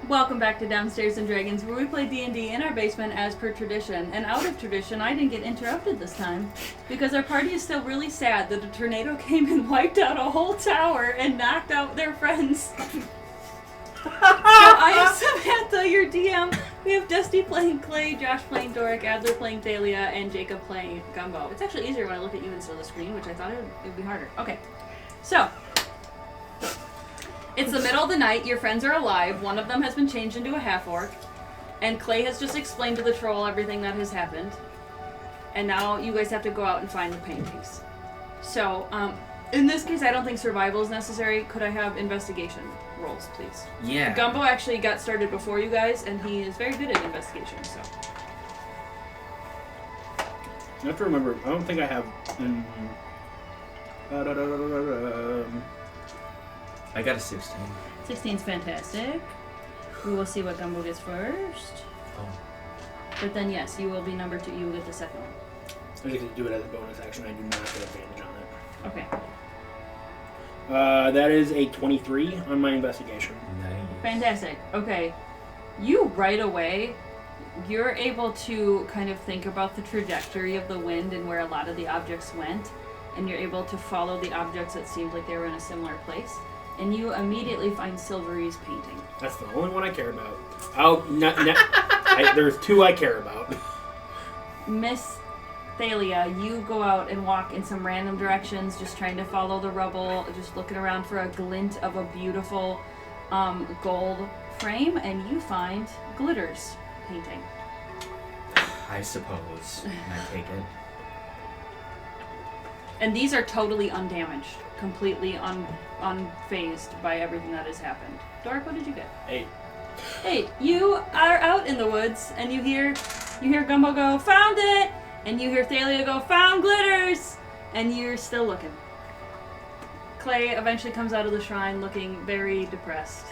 Welcome back to Downstairs and Dragons, where we play D&D in our basement as per tradition. And out of tradition, I didn't get interrupted this time, because our party is still really sad that a tornado came and wiped out a whole tower and knocked out their friends. So I am Samantha, your DM. We have Dusty playing Clay, Josh playing Doric, Adler playing Thalia, and Jacob playing Gumbo. It's actually easier when I look at you instead of the screen, which I thought it would be harder. Okay, so... it's the middle of the night, your friends are alive, one of them has been changed into a half-orc, and Clay has just explained to the troll everything that has happened. And now you guys have to go out and find the paintings. So, in this case, I don't think survival is necessary. Could I have investigation rolls, please? Yeah. Gumbo actually got started before you guys, and he is very good at investigation, so. You have to remember, I don't think I have... I got a 16. 16's fantastic. We will see what Gumbo gets first. Oh. But then, yes, you will be number 2. You will get the second one. I get to do it as a bonus action. I do not get advantage on it. Okay. That is a 23 on my investigation. Nice. Fantastic. Okay. You right away, you're able to kind of think about the trajectory of the wind and where a lot of the objects went, and you're able to follow the objects that seemed like they were in a similar place, and you immediately find Silvery's painting. That's the only one I care about. There's 2 I care about. Miss Thalia, you go out and walk in some random directions, just trying to follow the rubble, just looking around for a glint of a beautiful gold frame, and you find Glitter's painting. I suppose. Can I take it? And these are totally undamaged, completely unfazed by everything that has happened. Doric, what did you get? 8. 8. You are out in the woods, and you hear Gumbo go, "Found it!" And you hear Thalia go, "Found Glitters!" And you're still looking. Clay eventually comes out of the shrine looking very depressed.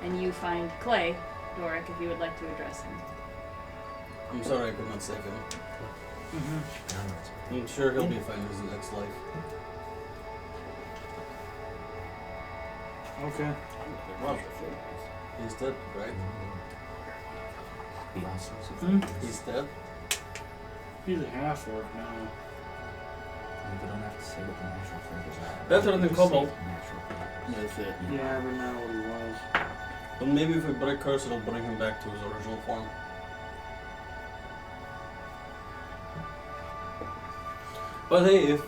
And you find Clay, Doric, if you would like to address him. I'm sorry I could not save him. Mm-hmm. I'm sure he'll be fine in his next life. Okay. Well, he's dead, right? He's dead? He's a half-orc now. We don't have to say what the natural flavors are. Better than We just Kobold. say natural flavors. That's it. Yeah, but not what he was. But maybe if we break curse, it'll bring him back to his original form. But hey,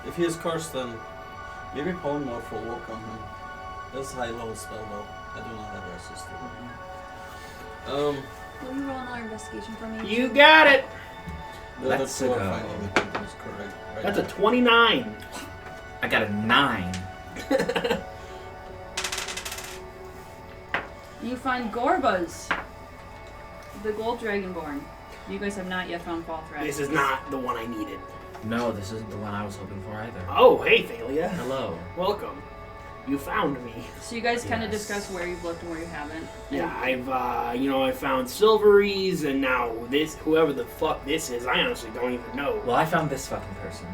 if he is cursed, then maybe polymorph will work on him. That's a high-level spell, though. I do not have access to it. Will you roll another investigation for me? You got it! Let's That's go. finding the painting is correct. Right? That's a 29. I got a 9. You find Gorbas, the gold dragonborn. You guys have not yet found Falthrak. This is not the one I needed. No, this isn't the one I was hoping for either. Oh, hey, Thalia. Hello. Welcome. You found me. So you guys kind of Yes. discuss where you've looked and where you haven't. Yeah, I've, I found Silveries, and now this, whoever the fuck this is, I honestly don't even know. Well, I found this fucking person.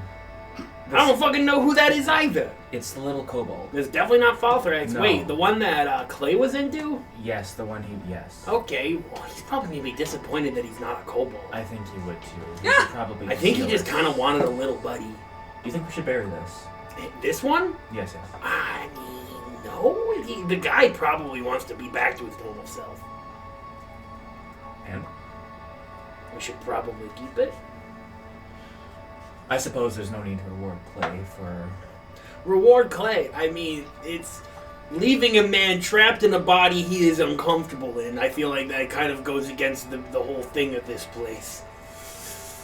I don't fucking know who that is either. It's the little kobold. It's definitely not Falthrax. No. Wait, the one that Clay was into? Yes, the one yes. Okay, well, he's probably going to be disappointed that he's not a kobold. I think he would too. He could probably I think he feel just it. kind of wanted a little buddy. Do you think we should bury this? This one? Yes. I mean, no. The guy probably wants to be back to his normal self. And? We should probably keep it. I suppose there's no need to reward Clay for... Reward Clay. I mean, it's leaving a man trapped in a body he is uncomfortable in. I feel like that kind of goes against the whole thing of this place.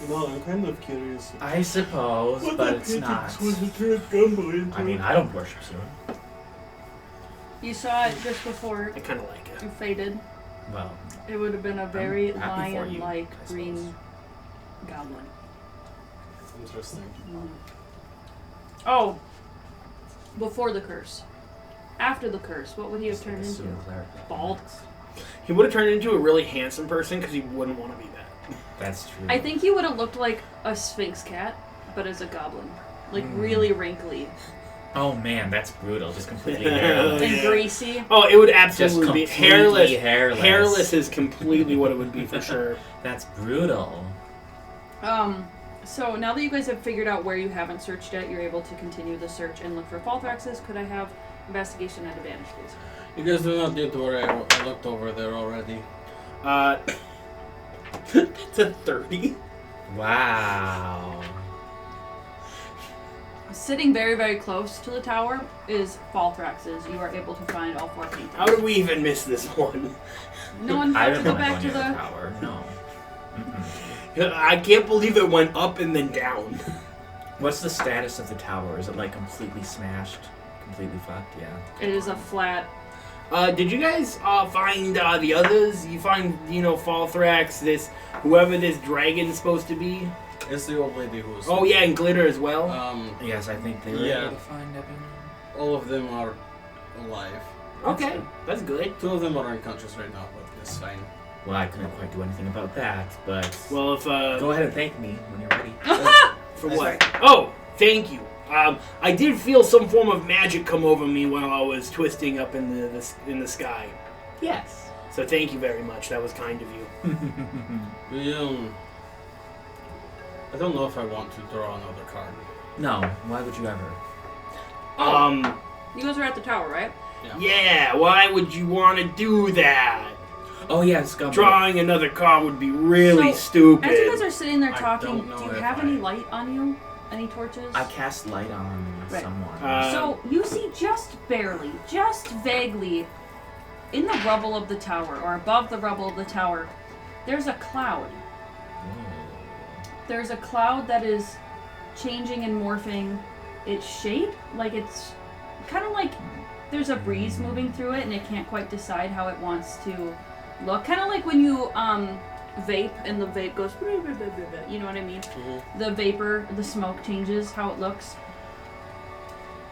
Well, I'm kind of curious. I suppose, but it's not. I mean, I don't worship soon. You saw it just before I kind of like it. you faded. Well, It would have been a very I'm happy for you, lion-like I suppose. green goblin. Interesting. Oh, before the curse. After the curse, what would he have just like turned a into? pseudo-cleric. Bald? He would have turned into a really handsome person because he wouldn't want to be that. That's true. I think he would have looked like a sphinx cat, but as a goblin. Like really wrinkly. Oh man, that's brutal. Just completely hairless. And greasy. Oh, it would Just absolutely be completely hairless. Hairless is completely what it would be for sure. That's brutal. So now that you guys have figured out where you haven't searched yet, you're able to continue the search and look for Falthraxes. Could I have investigation at advantage, please? You guys do not need to worry. I looked over there already. It's a 30. Wow. Sitting very, very close to the tower is Falthraxes. You are able to find all 4 paintings. How did we even miss this one? No one I had to don't go want to back go to near the... the tower. No. Mm-mm. I can't believe it went up and then down. What's the status of the tower? Is it like completely smashed? Completely fucked? Yeah. It is a flat... Did you guys find the others? You find, Falthrax, whoever this dragon's supposed to be? It's the old lady who was... Oh, yeah, and Glitter as well? Yes, I think they were able to find everyone. All of them are alive. Okay, that's good. 2 of them are unconscious right now, but it's fine. Well, I couldn't quite do anything about that, but... Well, if, Go ahead and thank me when you're ready. For what? Oh, thank you. I did feel some form of magic come over me while I was twisting up in the sky. Yes. So thank you very much. That was kind of you. I don't know if I want to draw another card. No, why would you ever? You guys are at the tower, right? Yeah, why would you want to do that? Oh, yes, Gumbo. Drawing another card would be really stupid. As you guys are sitting there I talking, don't know do you if have I- any light on you? Any torches? I cast light on Right. someone. So you see just barely, just vaguely, in the rubble of the tower, or above the rubble of the tower, there's a cloud. There's a cloud that is changing and morphing its shape. Like it's kind of like there's a breeze moving through it and it can't quite decide how it wants to look. Kind of like when you vape and the vape goes, you know what I mean? Mm-hmm. The vapor, the smoke changes how it looks.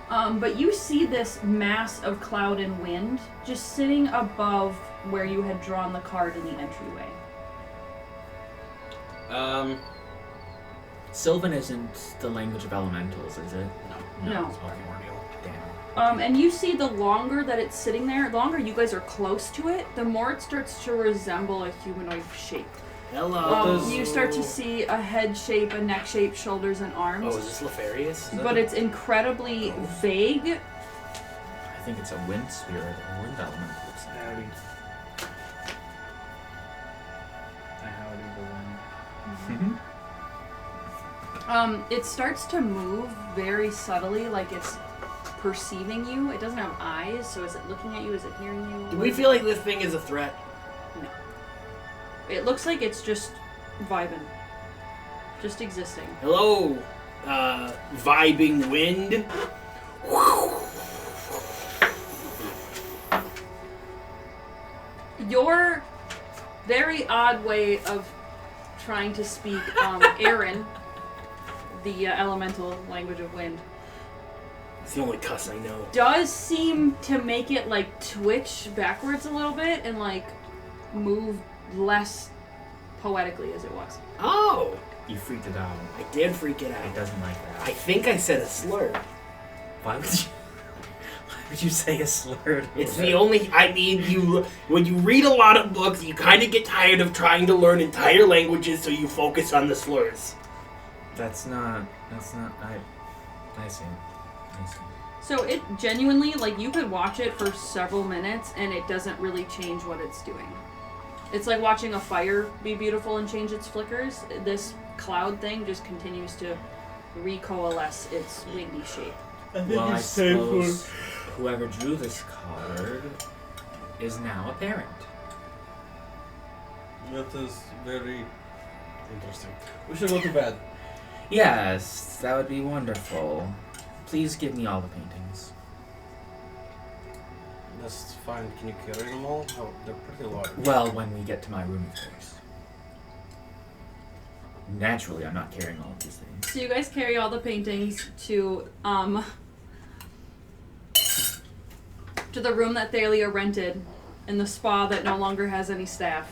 But you see this mass of cloud and wind just sitting above where you had drawn the card in the entryway. Sylvan isn't the language of elementals, is it? No. It's primordial. Damn. And you see the longer that it's sitting there, the longer you guys are close to it, the more it starts to resemble a humanoid shape. Hello. You start to see a head shape, a neck shape, shoulders, and arms. Oh, is this Lefarius? But it's incredibly vague. I think it's a wind spirit or wind element. Howdy. Howdy, the wind. It starts to move very subtly, like it's perceiving you. It doesn't have eyes, so is it looking at you? Is it hearing you? Do we feel like this thing is a threat? No. It looks like it's just vibing. Just existing. Hello, vibing wind. Your very odd way of trying to speak Aaron, the elemental language of wind, It's the only cuss I know. does seem to make it like twitch backwards a little bit and like move less poetically as it was. Oh, You freaked it out. I did freak it It out. doesn't like that. I think I said a slur. Why would you? Why would you say a slur? It's the only. I mean, when you read a lot of books, you kind of get tired of trying to learn entire languages, so you focus on the slurs. That's not. I see. So it genuinely, like, you could watch it for several minutes and it doesn't really change what it's doing. It's like watching a fire be beautiful and change its flickers. This cloud thing just continues to recoalesce its windy shape. Well, I suppose whoever drew this card is now a parent. That is very interesting. We should go to bed. Yes, that would be wonderful. Please give me all the paintings. That's fine. Can you carry them all? Oh, they're pretty large. Well, when we get to my room, of course. Naturally, I'm not carrying all of these things. So you guys carry all the paintings to the room that Thalia rented in the spa that no longer has any staff.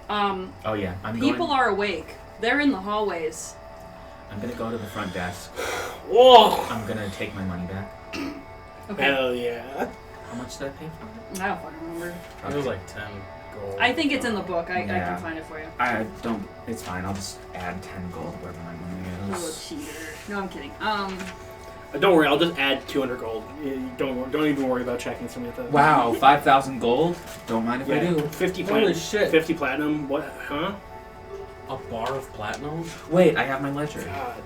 Oh yeah, People are awake. They're in the hallways. I'm gonna go to the front desk. Whoa! I'm gonna take my money back. Okay. Hell yeah. How much did I pay for it? I don't fucking remember. It was like 10 gold. I think it's in the book. I Yeah. can find it for you. I don't. It's fine. I'll just add 10 gold wherever my You money little is. cheater. No, I'm kidding. Don't worry, I'll just add 200 gold. Don't even worry about checking some of that. Wow, 5,000 gold. Don't mind if I do. 50 Holy platinum. shit. 50 platinum. What? Huh? A bar of platinum? Wait, I have my ledger. God.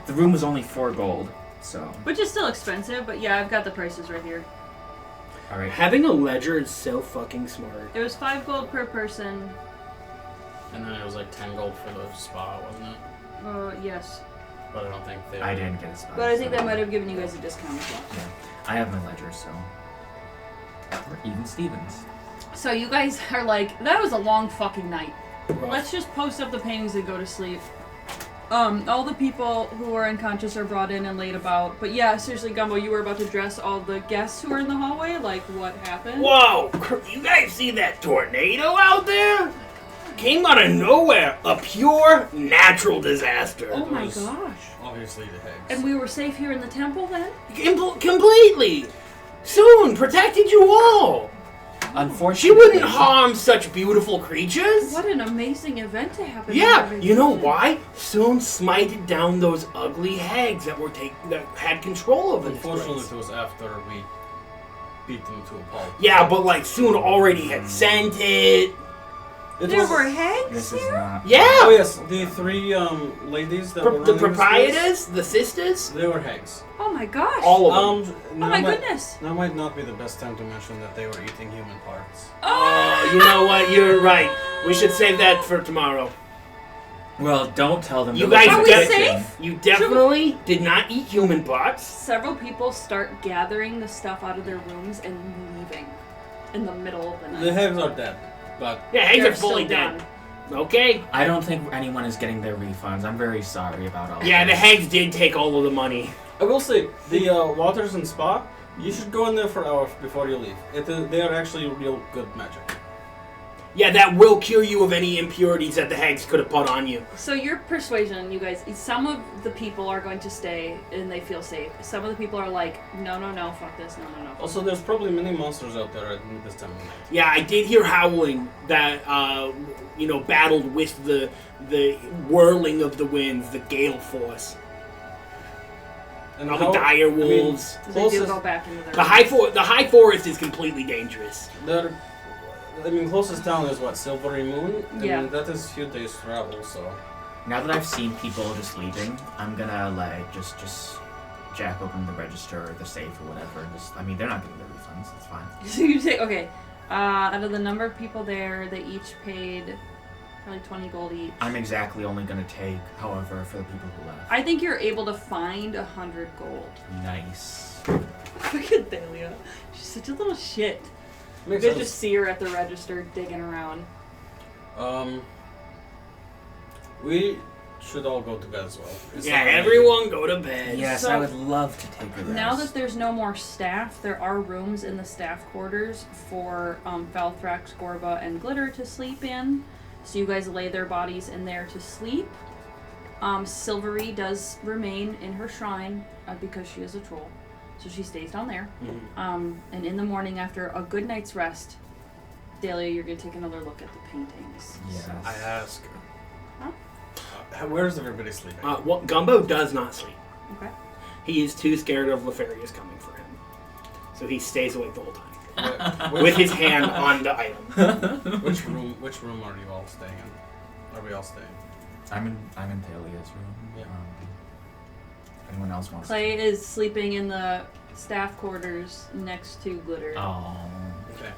The room was only 4 gold, so. which is still expensive, but yeah, I've got the prices right here. All right. Having a ledger is so fucking smart. It was 5 gold per person. And then it was like 10 gold for the spa, wasn't it? Yes. But I don't think they... I didn't get a spot. But I think so- that might have given you guys a discount as well. Yeah, I have my ledger, so. We're even Stevens. So you guys are like, that was a long fucking night. Let's just post up the paintings and go to sleep. All the people who are unconscious are brought in and laid about. But yeah, seriously, Gumbo, you were about to dress all the guests who are in the hallway? Like, what happened? Whoa! You guys see that tornado out there? Came out of nowhere. A pure natural disaster. Oh my was- gosh. Obviously the Higgs. And we were safe here in the temple then? Completely. Soon protected you all. Unfortunately. She wouldn't harm such beautiful creatures. What an amazing event to happen. Yeah, you know why? Soon smited down those ugly hags that that had control over this Unfortunately, place. it was after we beat them to a pulp. Yeah, but like Soon already had sent it. There were hags This is here? not. Yeah. Oh yes, the 3 ladies that were The running this proprietors, the sisters, place, they were Higgs. Oh my gosh. all of them. Oh my goodness. Now might not be the best time to mention that they were eating human parts. Oh, You know what? You're right. We should save that for tomorrow. Well, don't tell them. You to look guys at Are the we kitchen. safe? You definitely did not eat human parts. Several people start gathering the stuff out of their rooms and leaving in the middle of the night. The Higgs are dead, but Yeah, hags They're are fully still dead. done. Okay. I don't think anyone is getting their refunds. I'm very sorry about all Yeah, of the this. hags did take all of the money. I will say the waters and spa. You should go in there for hours before you leave. They are actually real good magic. Yeah, that will cure you of any impurities that the hags could have put on you. So your persuasion, you guys, some of the people are going to stay and they feel safe. Some of the people are like, no, fuck this, no. Also, there's probably many monsters out there at this time of night. Yeah, I did hear howling that, battled with the whirling of the winds, the gale force. And All the dire wolves. They do closest, go back into their The high forest is completely dangerous. closest town is what, Silvery Moon? Yeah. And that is a few days travel, so... Now that I've seen people just leaving, I'm gonna like just jack open the register or the safe or whatever. They're not getting their refunds. It's fine. So you say, okay, out of the number of people there, they each paid probably 20 gold each. I'm exactly only gonna take, however, for the people who left. I think you're able to find 100 gold. Nice. Look at Thalia. She's such a little shit. You Makes guys sense. just see her at the register digging around. We should all go to bed as well. It's Yeah, not amazing. everyone go to bed. Yes, So- I would love to take a rest. Now that there's no more staff, there are rooms in the staff quarters for Falthrax, Gorba, and Glitter to sleep in. So you guys lay their bodies in there to sleep. Silvery does remain in her shrine because she is a troll. So she stays down there. Mhm. And in the morning, after a good night's rest, Dahlia, you're going to take another look at the paintings. Yes. I ask. Huh? Where's everybody sleeping? Gumbo does not sleep. Okay. He is too scared of Lefarius coming for him. So he stays awake the whole time. Which With his hand on the item. Which room are you all staying in? Are we all staying? I'm in Thalia's room. Yeah. If anyone else wants Clay is sleeping in the staff quarters next to Glitter. to. Oh. Okay.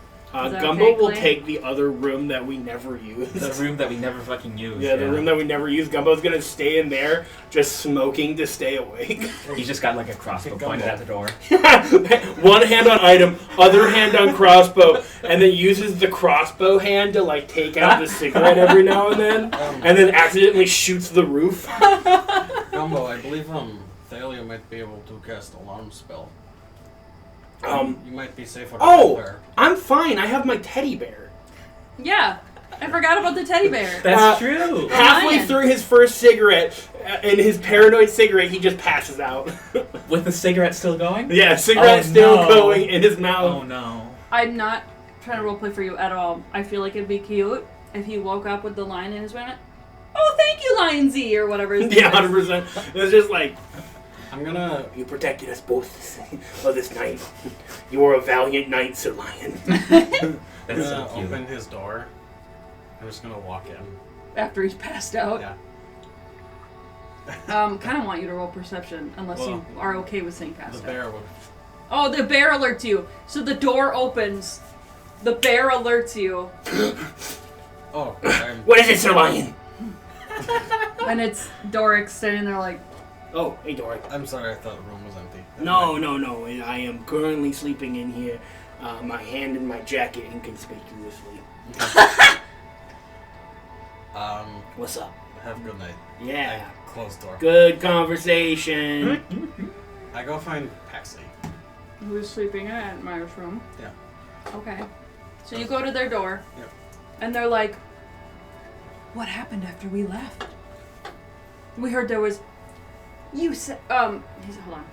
Is that Gumbo okay, will Clay? take the other room that we never use. The room that we never fucking use. Yeah, the room that we never use. Gumbo's gonna stay in there, just smoking to stay awake. He's just got like a crossbow Gumbo. pointed at the door. One hand on item, other hand on crossbow, and then uses the crossbow hand to like take out the cigarette every now and then, and then accidentally shoots the roof. Gumbo, I believe Thalia might be able to cast alarm spell. You might be safer. Oh! Than her. I'm fine. I have my teddy bear. Yeah. I forgot about the teddy bear. That's true. Halfway Lion. through his first cigarette, in his paranoid cigarette, he just passes out. With the cigarette still going? Yeah, cigarette Oh, still no. going in his mouth. Oh no. I'm not trying to roleplay for you at all. I feel like it'd be cute if he woke up with the lion in his mouth. Oh, thank you, Lion Z, or whatever his name Yeah, is. 100%. It's just like, I'm gonna. you protected us both this night. You are a valiant knight, Sir Lion. That's I'm gonna so cute. open his door. I'm just gonna walk in. After he's passed out. Yeah. Kind of want you to roll perception, unless you are okay with saying passed The out. bear would. Oh, the bear alerts you. So the door opens. The bear alerts you. Oh, What is it, Sir Lion? And it's Doric standing there like, Oh, hey, Doric. I'm sorry, I thought the room was empty. No. I am currently sleeping in here. My hand in my jacket inconspicuously. What's up? Have a good night. Yeah. I close door. Good conversation. I go find Paxley. who is sleeping in Aunt Myra's room. Yeah. Okay. So you go to their door. Yep. And they're like, what happened after we left? We heard there was, you said, hold on.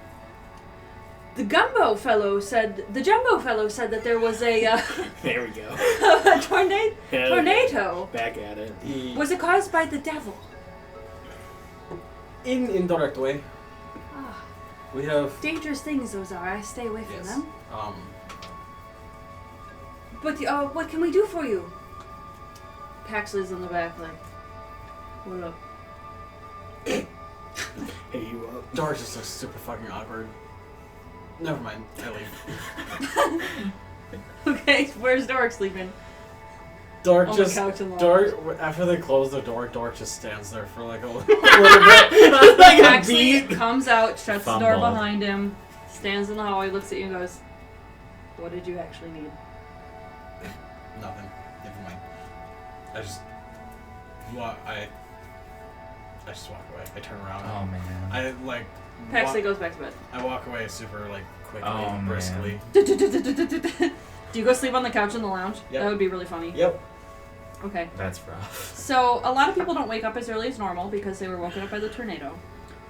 The Jumbo fellow said that there was a, There we go. a tornado. Back at it. Was it caused by the devil? In indirect way. Ah, We have dangerous things those are. I stay away from them. But what can we do for you? Paxley's in the back, like, what up? Hey, you up? Doris just looks super fucking awkward. Never mind. I leave. Okay, where's Dork sleeping? Dork On just the couch in the Dork after they close the door, Dork just stands there for like a little bit. Like a Paxley beat. comes out, shuts the door Fumble. behind him, stands in the hallway, looks at you and goes, what did you actually need? Nothing. Never mind. I just walk away. I turn around. Oh man. I like Paxley goes back to bed. I walk away super like quickly, Oh, man. briskly. Do you go sleep on the couch in the lounge? Yep. That would be really funny. Yep. Okay. That's rough. So, a lot of people don't wake up as early as normal because they were woken up by the tornado.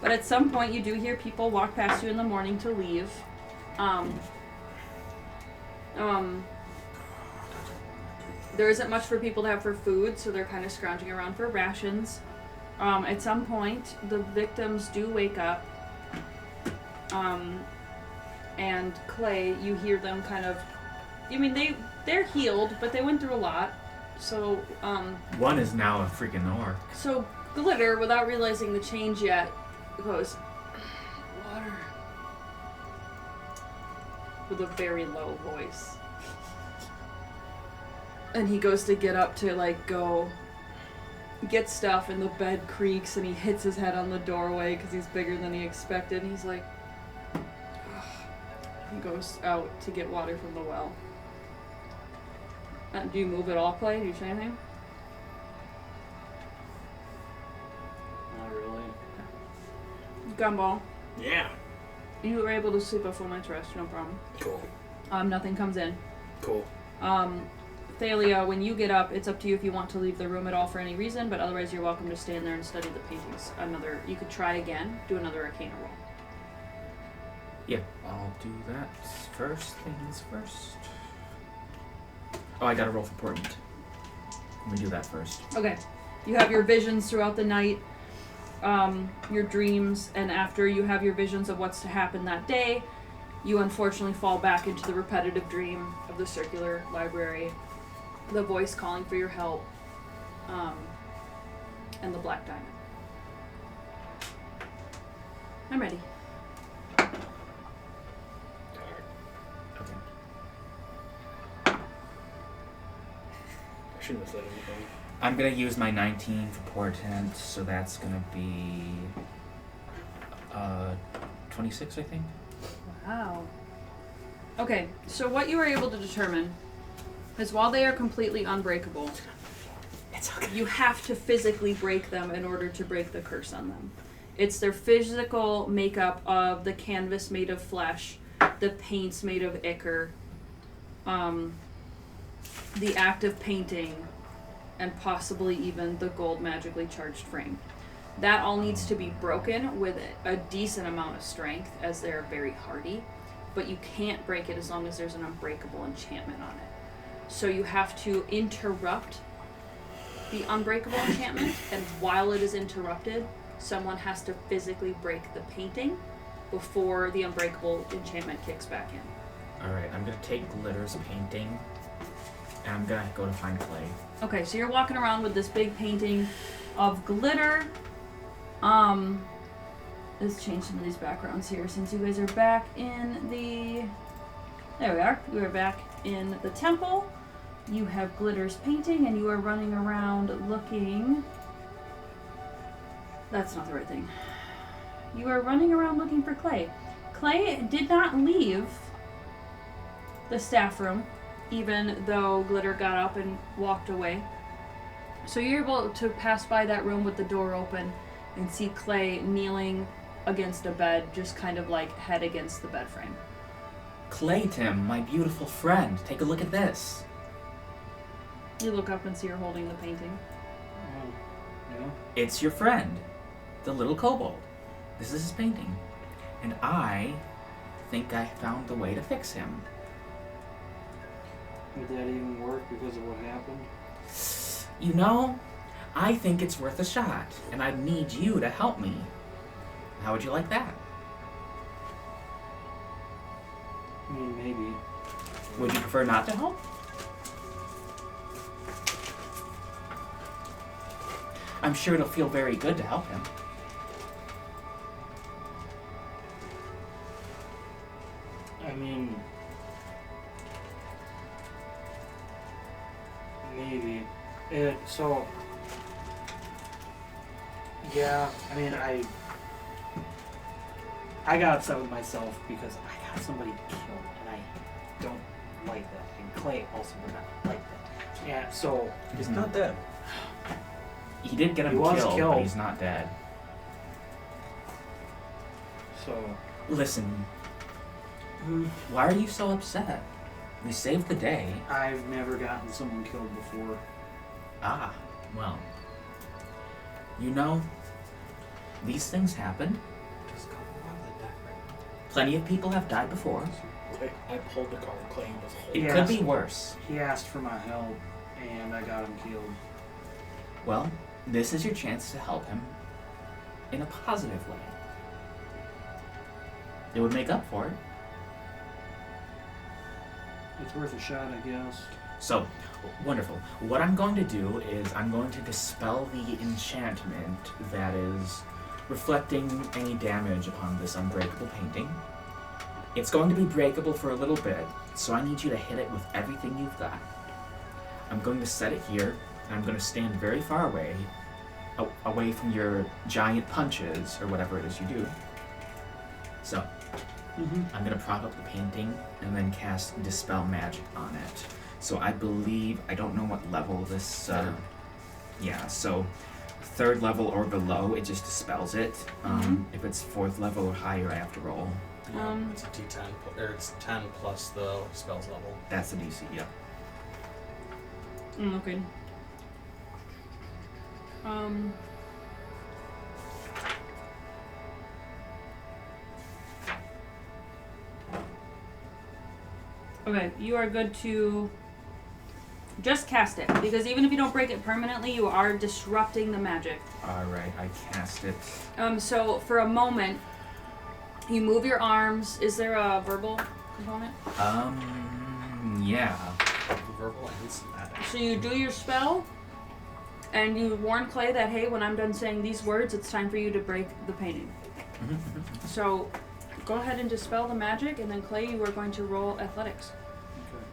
But at some point, you do hear people walk past you in the morning to leave. There isn't much for people to have for food, so they're kind of scrounging around for rations. At some point, the victims do wake up. And Clay, you hear them kind of... I mean, they're healed, but they went through a lot. So, One is now a freaking orc. So Glitter, without realizing the change yet, goes, water. With a very low voice. And he goes to get up to, like, go get stuff, and the bed creaks, and he hits his head on the doorway because he's bigger than he expected. And he's like, ugh. He goes out to get water from the well. Do you move at all, Clay? Do you say anything? Not really. Gumball. Yeah. You were able to sleep a full night's rest, no problem. Cool. Nothing comes in. Cool. Thalia, when you get up, it's up to you if you want to leave the room at all for any reason, but otherwise you're welcome to stay in there and study the paintings. You could try again, do another Arcana roll. Yeah, I'll do that first. Things first. Oh, I gotta roll for portent. Let me do that first. Okay. You have your visions throughout the night, your dreams, and after you have your visions of what's to happen that day, you unfortunately fall back into the repetitive dream of the circular library, the voice calling for your help, and the black diamond. I'm ready. Okay. I shouldn't have said anything. I'm gonna use my 19 for portent, so that's gonna be 26, I think. Wow. Okay, so what you were able to determine is while they are completely unbreakable, you have to physically break them in order to break the curse on them. It's their physical makeup of the canvas made of flesh, the paints made of ichor, the act of painting, and possibly even the gold magically charged frame. That all needs to be broken with a decent amount of strength, as they're very hardy, but you can't break it as long as there's an unbreakable enchantment on it. So you have to interrupt the unbreakable enchantment, and while it is interrupted, someone has to physically break the painting before the unbreakable enchantment kicks back in. Alright, I'm gonna take Glitter's painting, and I'm gonna go to find Clay. Okay, so you're walking around with this big painting of Glitter. Let's change some of these backgrounds here since you guys are back in the... There we are. You are back in the temple. You have Glitter's painting, and you are running around looking... That's not the right thing. You are running around looking for Clay. Clay did not leave the staff room, even though Glitter got up and walked away. So you're able to pass by that room with the door open and see Clay kneeling against a bed, just kind of like head against the bed frame. Clay, Tim, my beautiful friend. Take a look at this. You look up and see her holding the painting. Yeah. It's your friend, the little kobold. This is his painting. And I think I found the way to fix him. Would that even work because of what happened? You know, I think it's worth a shot, and I need you to help me. How would you like that? I mean, maybe. Would you prefer not to help? I'm sure it'll feel very good to help him. I mean, maybe. Yeah, I mean, I got upset with myself because I got somebody killed, and I don't like that. And Clay also did not like that. Yeah, so He's not dead. He did get him He was killed, killed. but he's not dead. so Listen, why are you so upset? We saved the day. I've never gotten someone killed before. Ah, well. You know, these things happen. Plenty of people have died before. I pulled the card. Clay was It Yes. could be worse. He asked for my help, and I got him killed. Well, this is your chance to help him in a positive way. It would make up for it. It's worth a shot, I guess. So, wonderful. What I'm going to do is I'm going to dispel the enchantment that is reflecting any damage upon this unbreakable painting. It's going to be breakable for a little bit, so I need you to hit it with everything you've got. I'm going to set it here, and I'm going to stand very far away, away from your giant punches, or whatever it is you do. So, I'm going to prop up the painting, and then cast Dispel Magic on it. So I believe, I don't know what level this, yeah, so 3rd level or below, it just dispels it. If it's 4th level or higher, I have to roll. It's a D10, or it's 10 plus the spells level. That's the DC, yeah. Okay. Okay, you are good to just cast it, because even if you don't break it permanently, you are disrupting the magic. Alright, I cast it. So for a moment, you move your arms. Is there a verbal component? Yeah. Verbal and somatic. So you do your spell, and you warn Clay that, hey, when I'm done saying these words, it's time for you to break the painting. So go ahead and dispel the magic, and then Clay, you are going to roll athletics. Okay.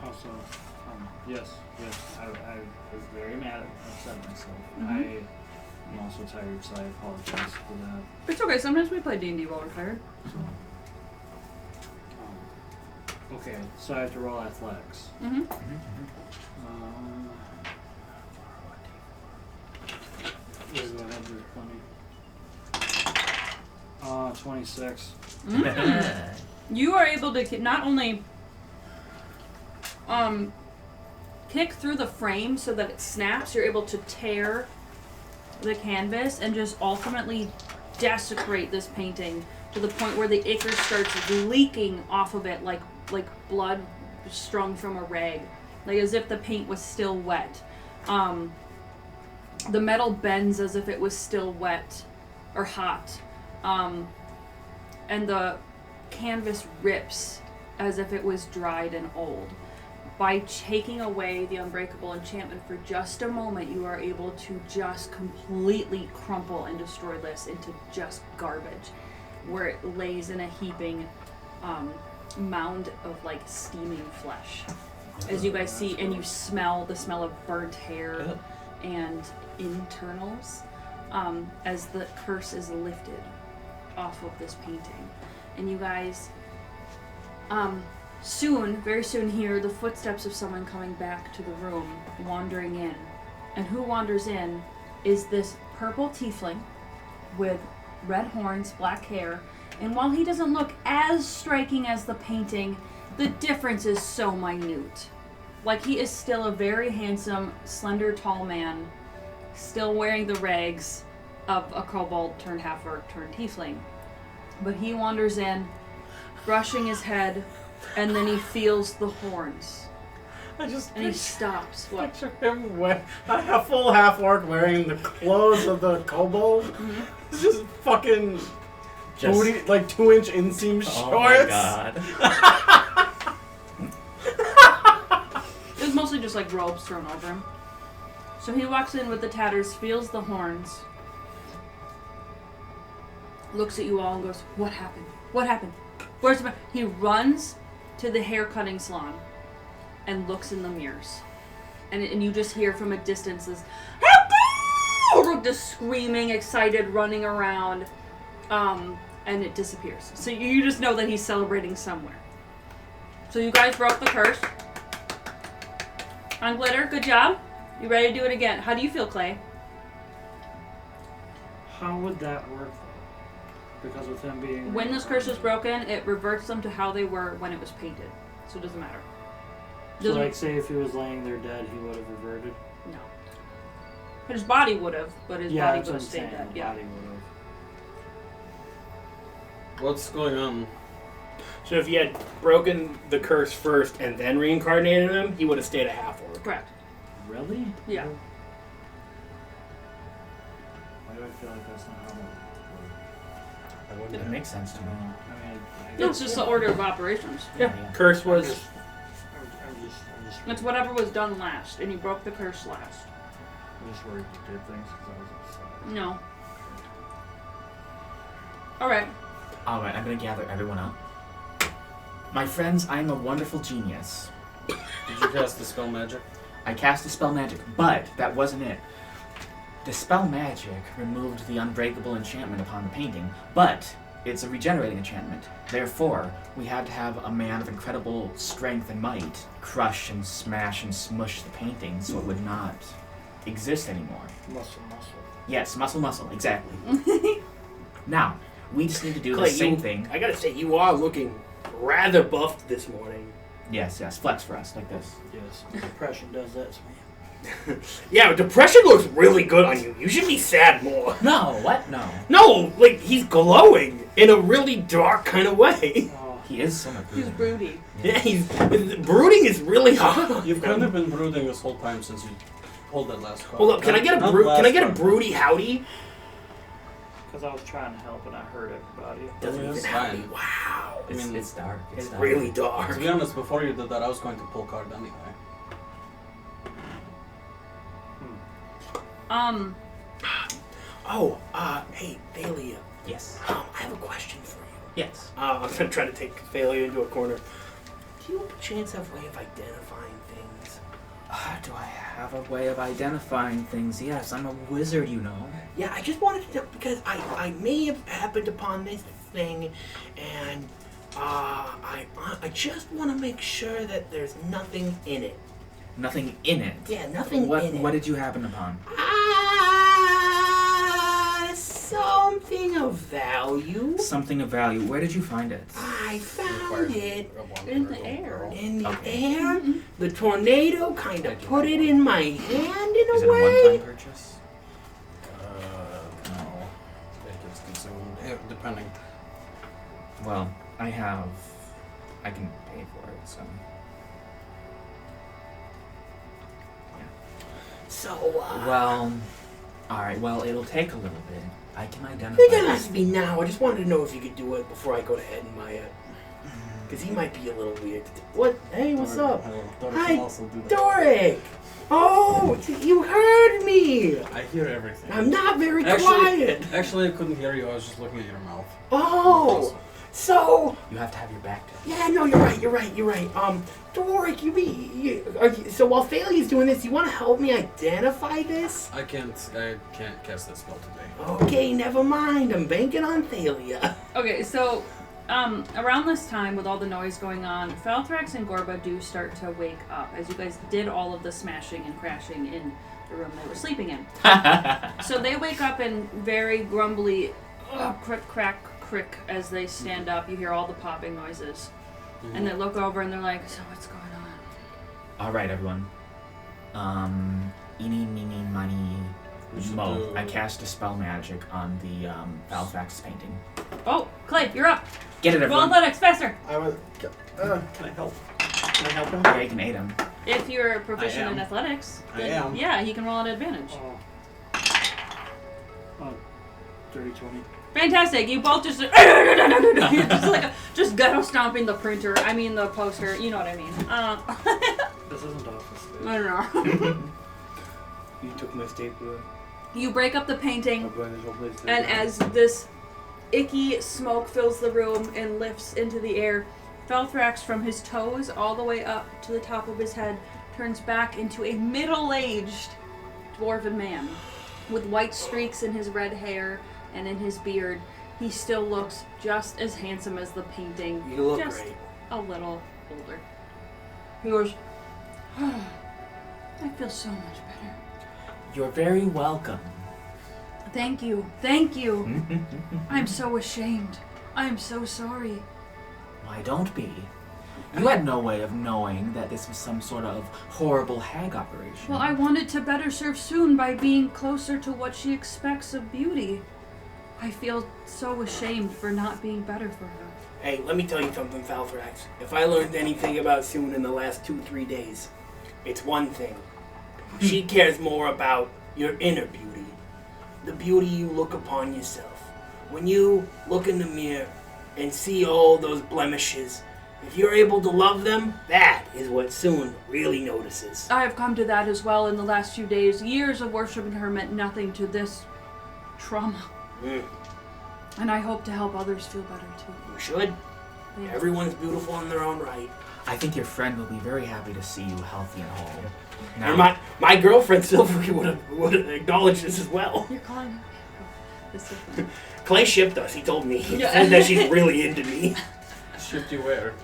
Also, yes, I was very mad, upset at myself. Mhm. I'm also tired, so I apologize for that. It's okay. Sometimes we play D&D while we're tired. Okay, so I have to roll athletics. Mm-hmm. Yeah, go ahead, there's plenty. 26. You are able to not only kick through the frame so that it snaps, you're able to tear the canvas and just ultimately desecrate this painting to the point where the ichor starts leaking off of it like blood strung from a rag, like as if the paint was still wet. The metal bends as if it was still wet or hot, and the canvas rips as if it was dried and old. By taking away the unbreakable enchantment for just a moment, you are able to just completely crumple and destroy this into just garbage, where it lays in a heaping mound of like steaming flesh. As you guys see, and you smell the smell of burnt hair and internals, as the curse is lifted off of this painting. And you guys very soon hear the footsteps of someone coming back to the room, wandering in. And who wanders in is this purple tiefling with red horns, black hair, and while he doesn't look as striking as the painting, the difference is so minute. Like, he is still a very handsome, slender, tall man, still wearing the rags of a kobold turned half-orc turned tiefling. But he wanders in, brushing his head, and then he feels the horns. And he stops. What? Picture him with a full half-orc wearing the clothes of the kobold. Mm-hmm. It's just fucking booty, like 2-inch inseam shorts. Oh my god. It was mostly just like robes thrown over him. So he walks in with the tatters, feels the horns, looks at you all and goes, "What happened? What happened? Where's my..." He runs to the hair cutting salon and looks in the mirrors. And you just hear from a distance this, just screaming, excited, running around, and it disappears. So you just know that he's celebrating somewhere. So you guys broke the curse. On Glitter, good job. You ready to do it again? How do you feel, Clay? How would that work, though? Because with him being... When this curse is broken, it reverts them to how they were when it was painted. So it doesn't matter. So, like, say if he was laying there dead, he would have reverted? No. His body would have, but his body would have stayed dead. Yeah. Body would have. What's going on? So if you had broken the curse first and then reincarnated him, he would have stayed a half-orc. Correct. Really? Yeah. Why do I feel like that's not how it works? It makes sense to me. I mean, It's just the order of operations. Yeah. Curse was... I'm just It's whatever was done last, and you broke the curse last. I'm just worried you did things because I was upset. No. Alright. Alright, I'm gonna gather everyone up. My friends, I am a wonderful genius. Did you cast the spell magic? I cast Dispel Magic, but that wasn't it. Dispel Magic removed the unbreakable enchantment upon the painting, but it's a regenerating enchantment. Therefore, we had to have a man of incredible strength and might crush and smash and smush the painting so it would not exist anymore. Muscle. Yes, muscle, exactly. Now, we just need to do the same thing. I gotta say, you are looking rather buffed this morning. Yes, flex for us, like this. Yes. Depression does that to me. Yeah, but depression looks really good on you. You should be sad more. No, what? No. No, like, he's glowing in a really dark kind of way. Oh, He is somewhat He's broody. Yeah, brooding is really hard on You've him. kind of been brooding this whole time since you pulled that last card. Hold up, can I get a broody howdy? because I was trying to help and I hurt everybody. Doesn't It's even fine. howdy. Wow. It's dark. It's dark. really To dark. be honest, before you did that, I was going to pull card anyway. Hey, Thalia. Yes. I have a question for you. Yes. I'm gonna try to take Thalia into a corner. Do you by chance have a way of identifying things? Do I have a way of identifying things? Yes, I'm a wizard, you know. Yeah, I just wanted to know because I may have happened upon this thing, and I just want to make sure that there's nothing in it. Nothing in it. Yeah, nothing What in it. What did you happen upon? Something of value. Something of value. Where did you find it? I found it In the air. in the Okay. air. The tornado kind of put it in my hand in Is a it a way. one-time purchase? No. It gets consumed. Depending. Well, I can pay for it, so. So, Well, alright, well, it'll take a little bit. I can identify. you're gonna ask me now. I just wanted to know if you could do it before I go to Ed and Maya. Because he might be a little weird. What? Hey, what's up? Doric Hi, can also do that. Doric! Oh, you heard me! I hear everything. I'm not very quiet. Actually, I couldn't hear you. I was just looking at your mouth. Oh, so You have to have your back to it. yeah, no, you're right. Doric, so while Thaley's doing this, you want to help me identify this? I can't cast that spell today. Okay, never mind. I'm banking on Thalia. Okay, so around this time, with all the noise going on, Falthrax and Gorba do start to wake up as you guys did all of the smashing and crashing in the room they were sleeping in. So they wake up and very grumbly, crick, crack, crick, as they stand up. You hear all the popping noises. And they look over and they're like, so what's going on? Alright, everyone. Eeny, meeny, miny, mo. I cast a spell magic on the Falthrax painting. Oh, Clay, you're up. Get it, Roll everyone. athletics, faster. I was. Can I help? Can I help him? Yeah, you can aid him. If you're proficient I in am. athletics, I then am. yeah, he can roll at advantage. Oh, 30, 20. Fantastic! You both just you're just like just ghetto stomping the printer. I mean the poster. You know what I mean? This isn't office space. I don't know. You took my stapler. You break up the painting, I'm going to go place and as this icky smoke fills the room and lifts into the air, Falthrax, from his toes all the way up to the top of his head, turns back into a middle-aged dwarven man with white streaks in his red hair and in his beard. He still looks just as handsome as the painting, You look just great. a little older. He goes, oh, I feel so much better. You're very welcome. Thank you. Thank you. I'm so ashamed. I'm so sorry. Why, don't be. You had no way of knowing that this was some sort of horrible hag operation. Well, I wanted to better serve Soon by being closer to what she expects of beauty. I feel so ashamed for not being better for her. Hey, let me tell you something, Falthrax. If I learned anything about Soon in the last 2-3 days, it's one thing. She cares more about your inner beauty. The beauty you look upon yourself. When you look in the mirror and see all those blemishes, if you're able to love them, that is what Soon really notices. I have come to that as well in the last few days. Years of worshiping her meant nothing to this trauma. And I hope to help others feel better too. You should. Thanks. Everyone's beautiful in their own right. I think your friend will be very happy to see you healthy and whole. Now, And my girlfriend Silvery would have acknowledged this as well. You're calling her? Oh, this is Clay shipped us, he told me. He Yeah. said that she's really into me. Shift you where?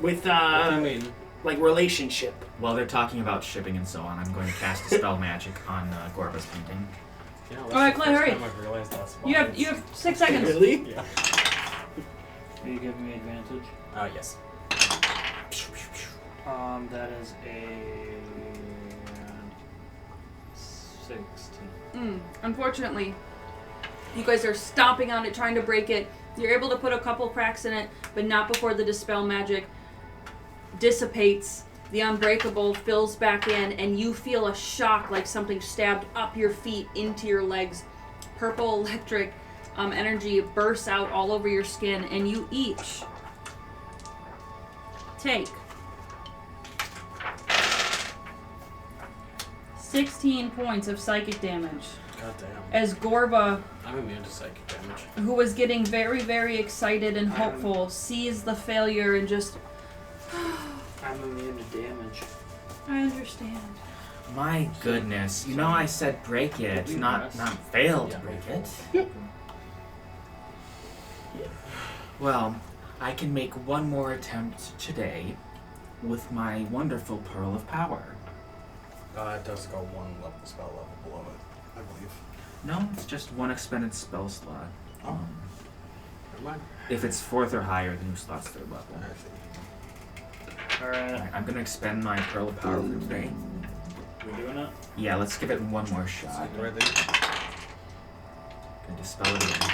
With, What do you mean? like relationship. while they're talking about shipping and so on, I'm going to cast a spell magic on Gorba's painting. You know, All right, Clay, hurry. I've realized that's You have 6 seconds. Really? Yeah. Are you giving me advantage? Yes. That is a 16. Unfortunately, you guys are stomping on it, trying to break it. You're able to put a couple cracks in it, but not before the dispel magic dissipates. The unbreakable fills back in, and you feel a shock like something stabbed up your feet into your legs. Purple electric energy bursts out all over your skin, and you each take 16 points of psychic damage. God damn. As Gorba, I'm immune to psychic damage. who was getting very, very excited and hopeful, sees the failure and just, I'm immune to damage. I understand. My goodness, you know I said break it, not fail to Yeah. break it. Well, I can make one more attempt today with my wonderful Pearl of Power. It does go one spell level below it, I believe. No, it's just one expended spell slot. Oh. Never mind. If it's 4th or higher, then your slot's 3rd level. I see. Alright. I'm gonna expend my Pearl of Power for today. We doing it? Yeah, let's give it one more shot. Right there. Gonna dispel it again.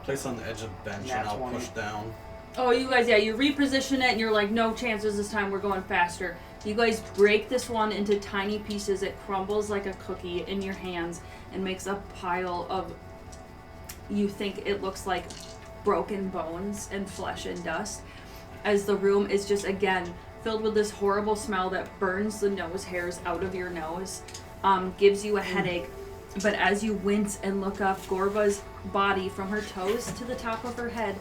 Place on the edge of the bench Nat and I'll 20. push down. Oh, you guys, yeah, you reposition it and you're like, no chances this time, we're going faster. You guys break this one into tiny pieces. It crumbles like a cookie in your hands and makes a pile of, you think it looks like broken bones and flesh and dust, as the room is just, again, filled with this horrible smell that burns the nose hairs out of your nose, gives you a headache. But as you wince and look up, Gorba's body from her toes to the top of her head,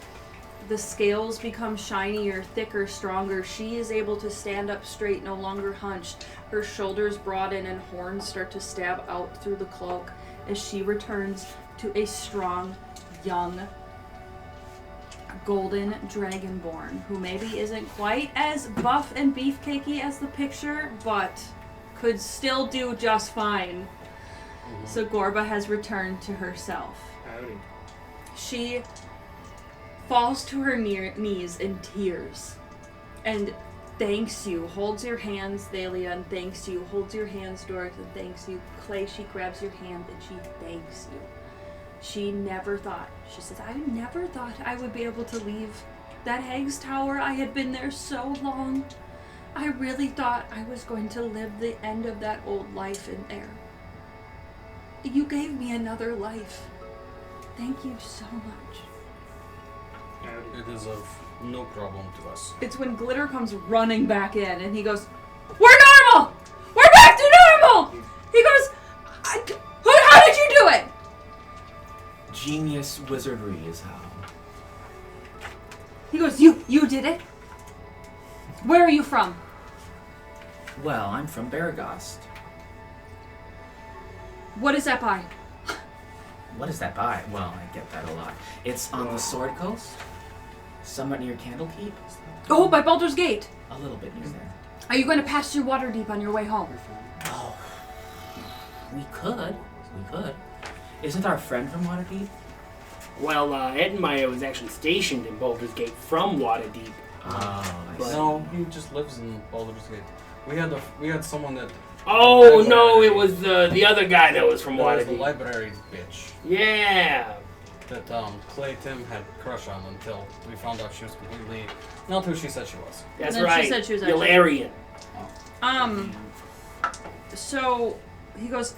the scales become shinier, thicker, stronger. She is able to stand up straight, no longer hunched. Her shoulders broaden and horns start to stab out through the cloak as she returns to a strong, young, golden dragonborn who maybe isn't quite as buff and beefcakey as the picture, but could still do just fine. So Gorba has returned to herself. Howdy. She falls to her knees in tears and thanks you, holds your hands, Thalia, and thanks you, holds your hands, Dorith, and thanks you. Clay, she grabs your hand and she thanks you. She never thought, she says, I never thought I would be able to leave that Hag's Tower. I had been there so long. I really thought I was going to live the end of that old life in there. You gave me another life. Thank you so much. Howdy. It is of no problem to us. It's when Glitter comes running back in and he goes, we're normal! We're back to normal! He goes, how did you do it? Genius wizardry is how. He goes, you did it? Where are you from? Well, I'm from Beregost. What is that by? What is that by? Well, I get that a lot. It's on the Sword Coast, somewhat near Candlekeep. Oh, by Baldur's Gate. A little bit near there. Are you going to pass through Waterdeep on your way home? Oh, we could. Isn't our friend from Waterdeep? Well, Edmire was actually stationed in Baldur's Gate from Waterdeep. Oh, I see. No, he just lives in Baldur's Gate. We had someone that. Oh no, it was the other guy that was from That was the Waterdeep. library bitch Yeah. that Clay Tim had a crush on until we found out she was completely not who she said she was. That's And then she right. said she was actually- Yularian. So he goes,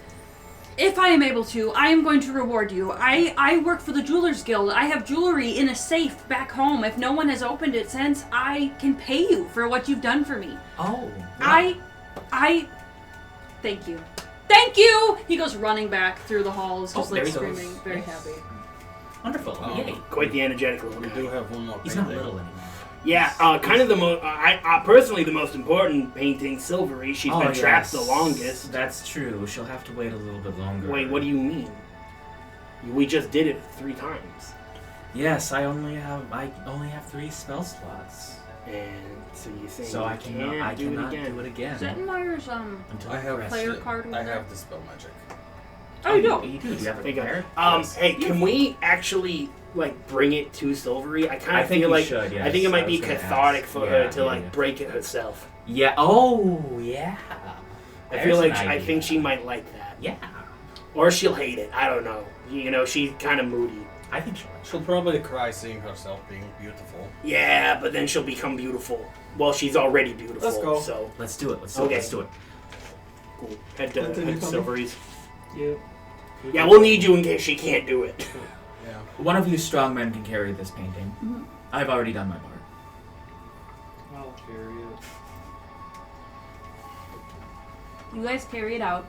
if I am able to, I am going to reward you. I work for the Jewelers Guild. I have jewelry in a safe back home. If no one has opened it since, I can pay you for what you've done for me. Oh. I thank you. Thank you! He goes running back through the halls, just Oh, like there he goes. screaming, very happy. Wonderful. Yay. Quite the energetic little We guy. do have one more. He's not painting. little anymore. Yeah, kind of the most. I personally the most important painting, Silvery. She's been trapped the longest. That's true. She'll have to wait a little bit longer. Wait, what do you mean? We just did it 3 times, Yes, I only have 3 spell slots, and so you think so I cannot do do it it again. Settenmeyer's, Until I have rest. player card I over have the spell magic. Oh, you do? You do. Do you have it There you go. prepared? Yes. Hey, can we actually bring it to Silvery? I kind I of think feel we like should, yes. I think it might I be was gonna cathartic ask. for Yeah, her to yeah. break it herself. Yeah. Oh, yeah. I There's feel like an I idea. think she might like that, Yeah. or she'll hate it. I don't know. She's kind of moody. I think she'll. She'll probably cry seeing herself being beautiful. Yeah, but then she'll become beautiful. Well, she's already beautiful. Let's go. So Let's do it. Let's do Okay. it. Let's do it. cool. Head to Continue coming. Silvery's. Yep. Yeah, we'll need you in case she can't do it. Yeah. One of you strong men can carry this painting. Mhm. I've already done my part. I'll carry it. You guys carry it out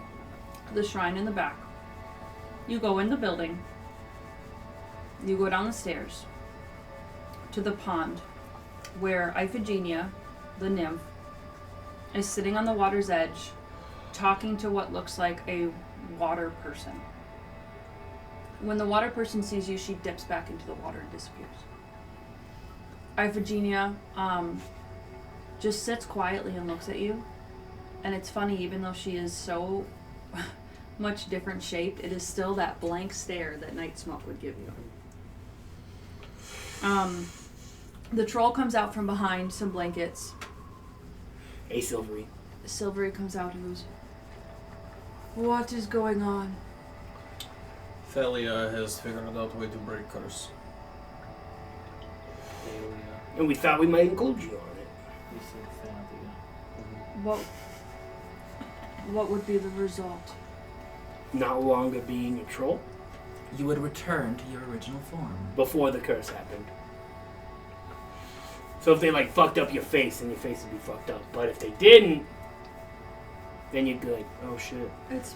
to the shrine in the back. You go in the building. You go down the stairs to the pond where Iphigenia, the nymph, is sitting on the water's edge talking to what looks like a water person. When the water person sees you, she dips back into the water and disappears. Iphigenia just sits quietly and looks at you. And it's funny, even though she is so much different shaped, it is still that blank stare that Night Smoke would give you. The troll comes out from behind some blankets. Hey, Silvery. Silvery comes out and goes, "What is going on?" Thalia has figured out a way to break curse. And we thought we might include you on it. We said Thalia. What would be the result? No longer being a troll You would return to your original form. before the curse happened. So if they like fucked up your face, then your face would be fucked up. But if they didn't, then you're good. Oh shit. It's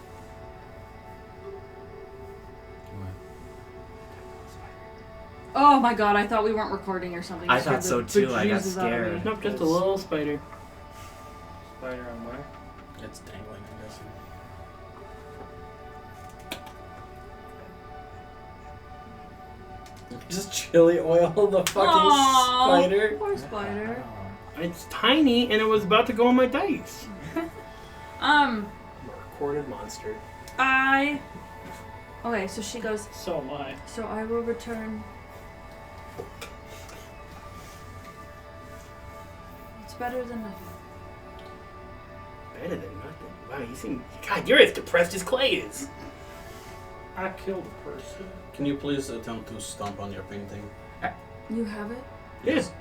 Oh my god, I thought we weren't recording or something. I It scared thought so the too, I got bejesus out of me. scared. Nope, just a little spider. Spider on where? It's dangling, I'm guessing. Just chili oil on the fucking Aw, spider. Poor spider. It's tiny, and it was about to go on my dice. Recorded monster. Okay, so she goes, So am I. so I will return. It's better than nothing. Better than nothing. Wow, you seem. God, you're as depressed as Clay is. I killed a person. Can you please attempt to stomp on your painting? You have it? Yes.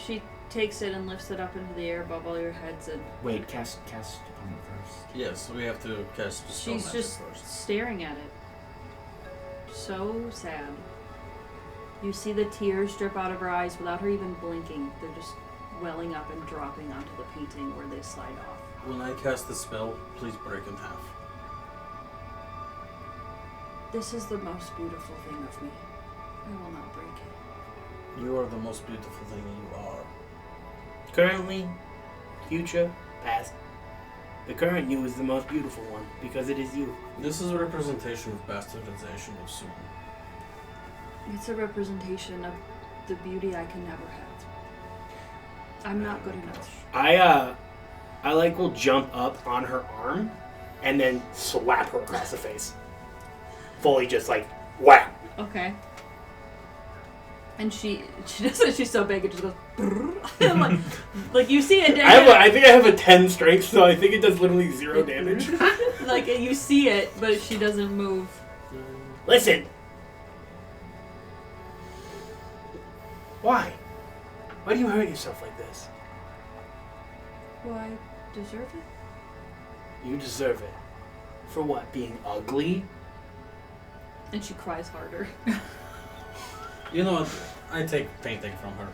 She takes it and lifts it up into the air above all your heads, and Wait, cast on it first. Yes, we have to cast the spell she's magic just first. staring at it. So sad. You see the tears drip out of her eyes without her even blinking. They're just welling up and dropping onto the painting where they slide off. When I cast the spell, please break in half. This is the most beautiful thing of me. I will not break it. You are the most beautiful thing you are. Currently, future, past. The current you is the most beautiful one because it is you. This is a representation of bastardization of Suman. It's a representation of the beauty I can never have. I'm not good enough. I like will jump up on her arm and then slap her across the face. Fully just like whap. Okay. And she does it. She's so big it just goes. Brrr. like you see it. I think I have a 10 strength, so I think it does literally 0 damage. Like you see it, but she doesn't move. Listen. Why? Why do you hurt yourself like this? Why deserve it? You deserve it. For what? Being ugly? And she cries harder. You know what? I take painting from her.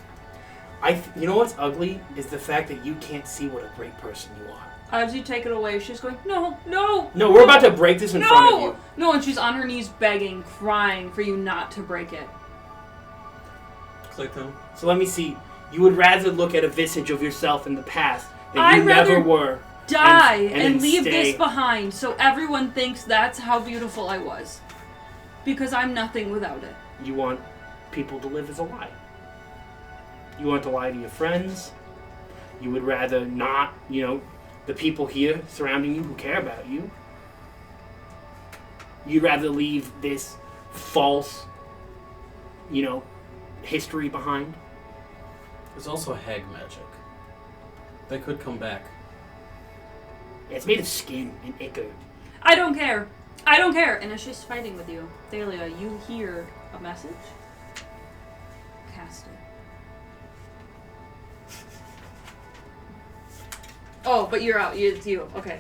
You know what's ugly is the fact that you can't see what a great person you are. As you take it away, she's going, no, no. No, we're about to break this in front of you. No, and she's on her knees begging, crying for you not to break it. Clayton. So let me see. You would rather look at a visage of yourself in the past that I'd you never rather were. Die and and leave stay. this behind so everyone thinks that's how beautiful I was. Because I'm nothing without it. You want people to live as a lie. You want to lie to your friends. You would rather not, the people here surrounding you who care about you. You'd rather leave this false, history behind. There's also hag magic. They could come back. It's made of skin and ichor. I don't care. I don't care. And as she's fighting with you, Thalia, you hear a message. Cast it. Oh, but you're out. It's you. Okay.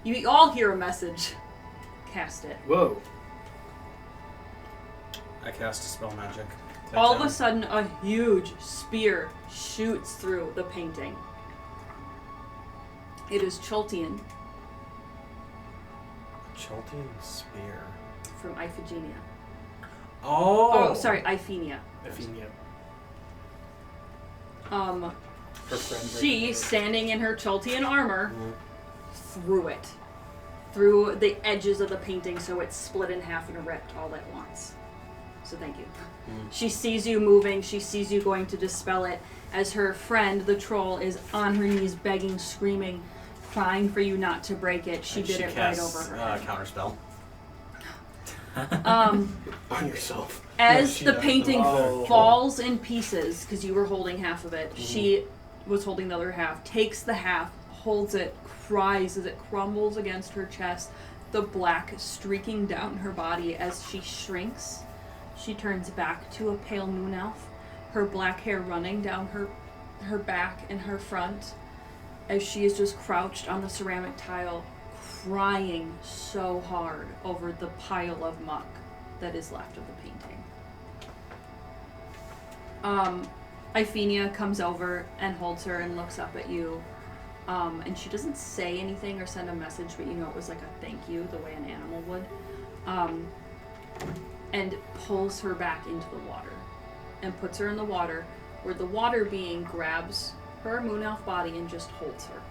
You all hear a message. Cast it. Whoa. I cast a spell magic. All of a sudden, a huge spear shoots through the painting. It is Choltian Choltian spear. from Iphigenia. Oh! Oh, sorry, Iphigenia. Athenia. Her friend She, standing in her Choltian armor, threw it. Through the edges of the painting so it split in half and ripped all at once. So thank you. She sees you moving, she sees you going to dispel it, as her friend, the troll, is on her knees begging, screaming, crying for you not to break it. She And did she it right casts, over her head. Counterspell. On yourself. As she the does. painting Oh. falls in pieces, because you were holding half of it, she was holding the other half, takes the half, holds it, cries as it crumbles against her chest, the black streaking down her body as she shrinks. She turns back to a pale moon elf, her black hair running down her back and her front, as she is just crouched on the ceramic tile, crying so hard over the pile of muck that is left of the painting. Iphenia comes over and holds her and looks up at you. And she doesn't say anything or send a message, but you know it was like a thank you, the way an animal would. And pulls her back into the water. And puts her in the water, where the water being grabs her moon elf body and just holds her.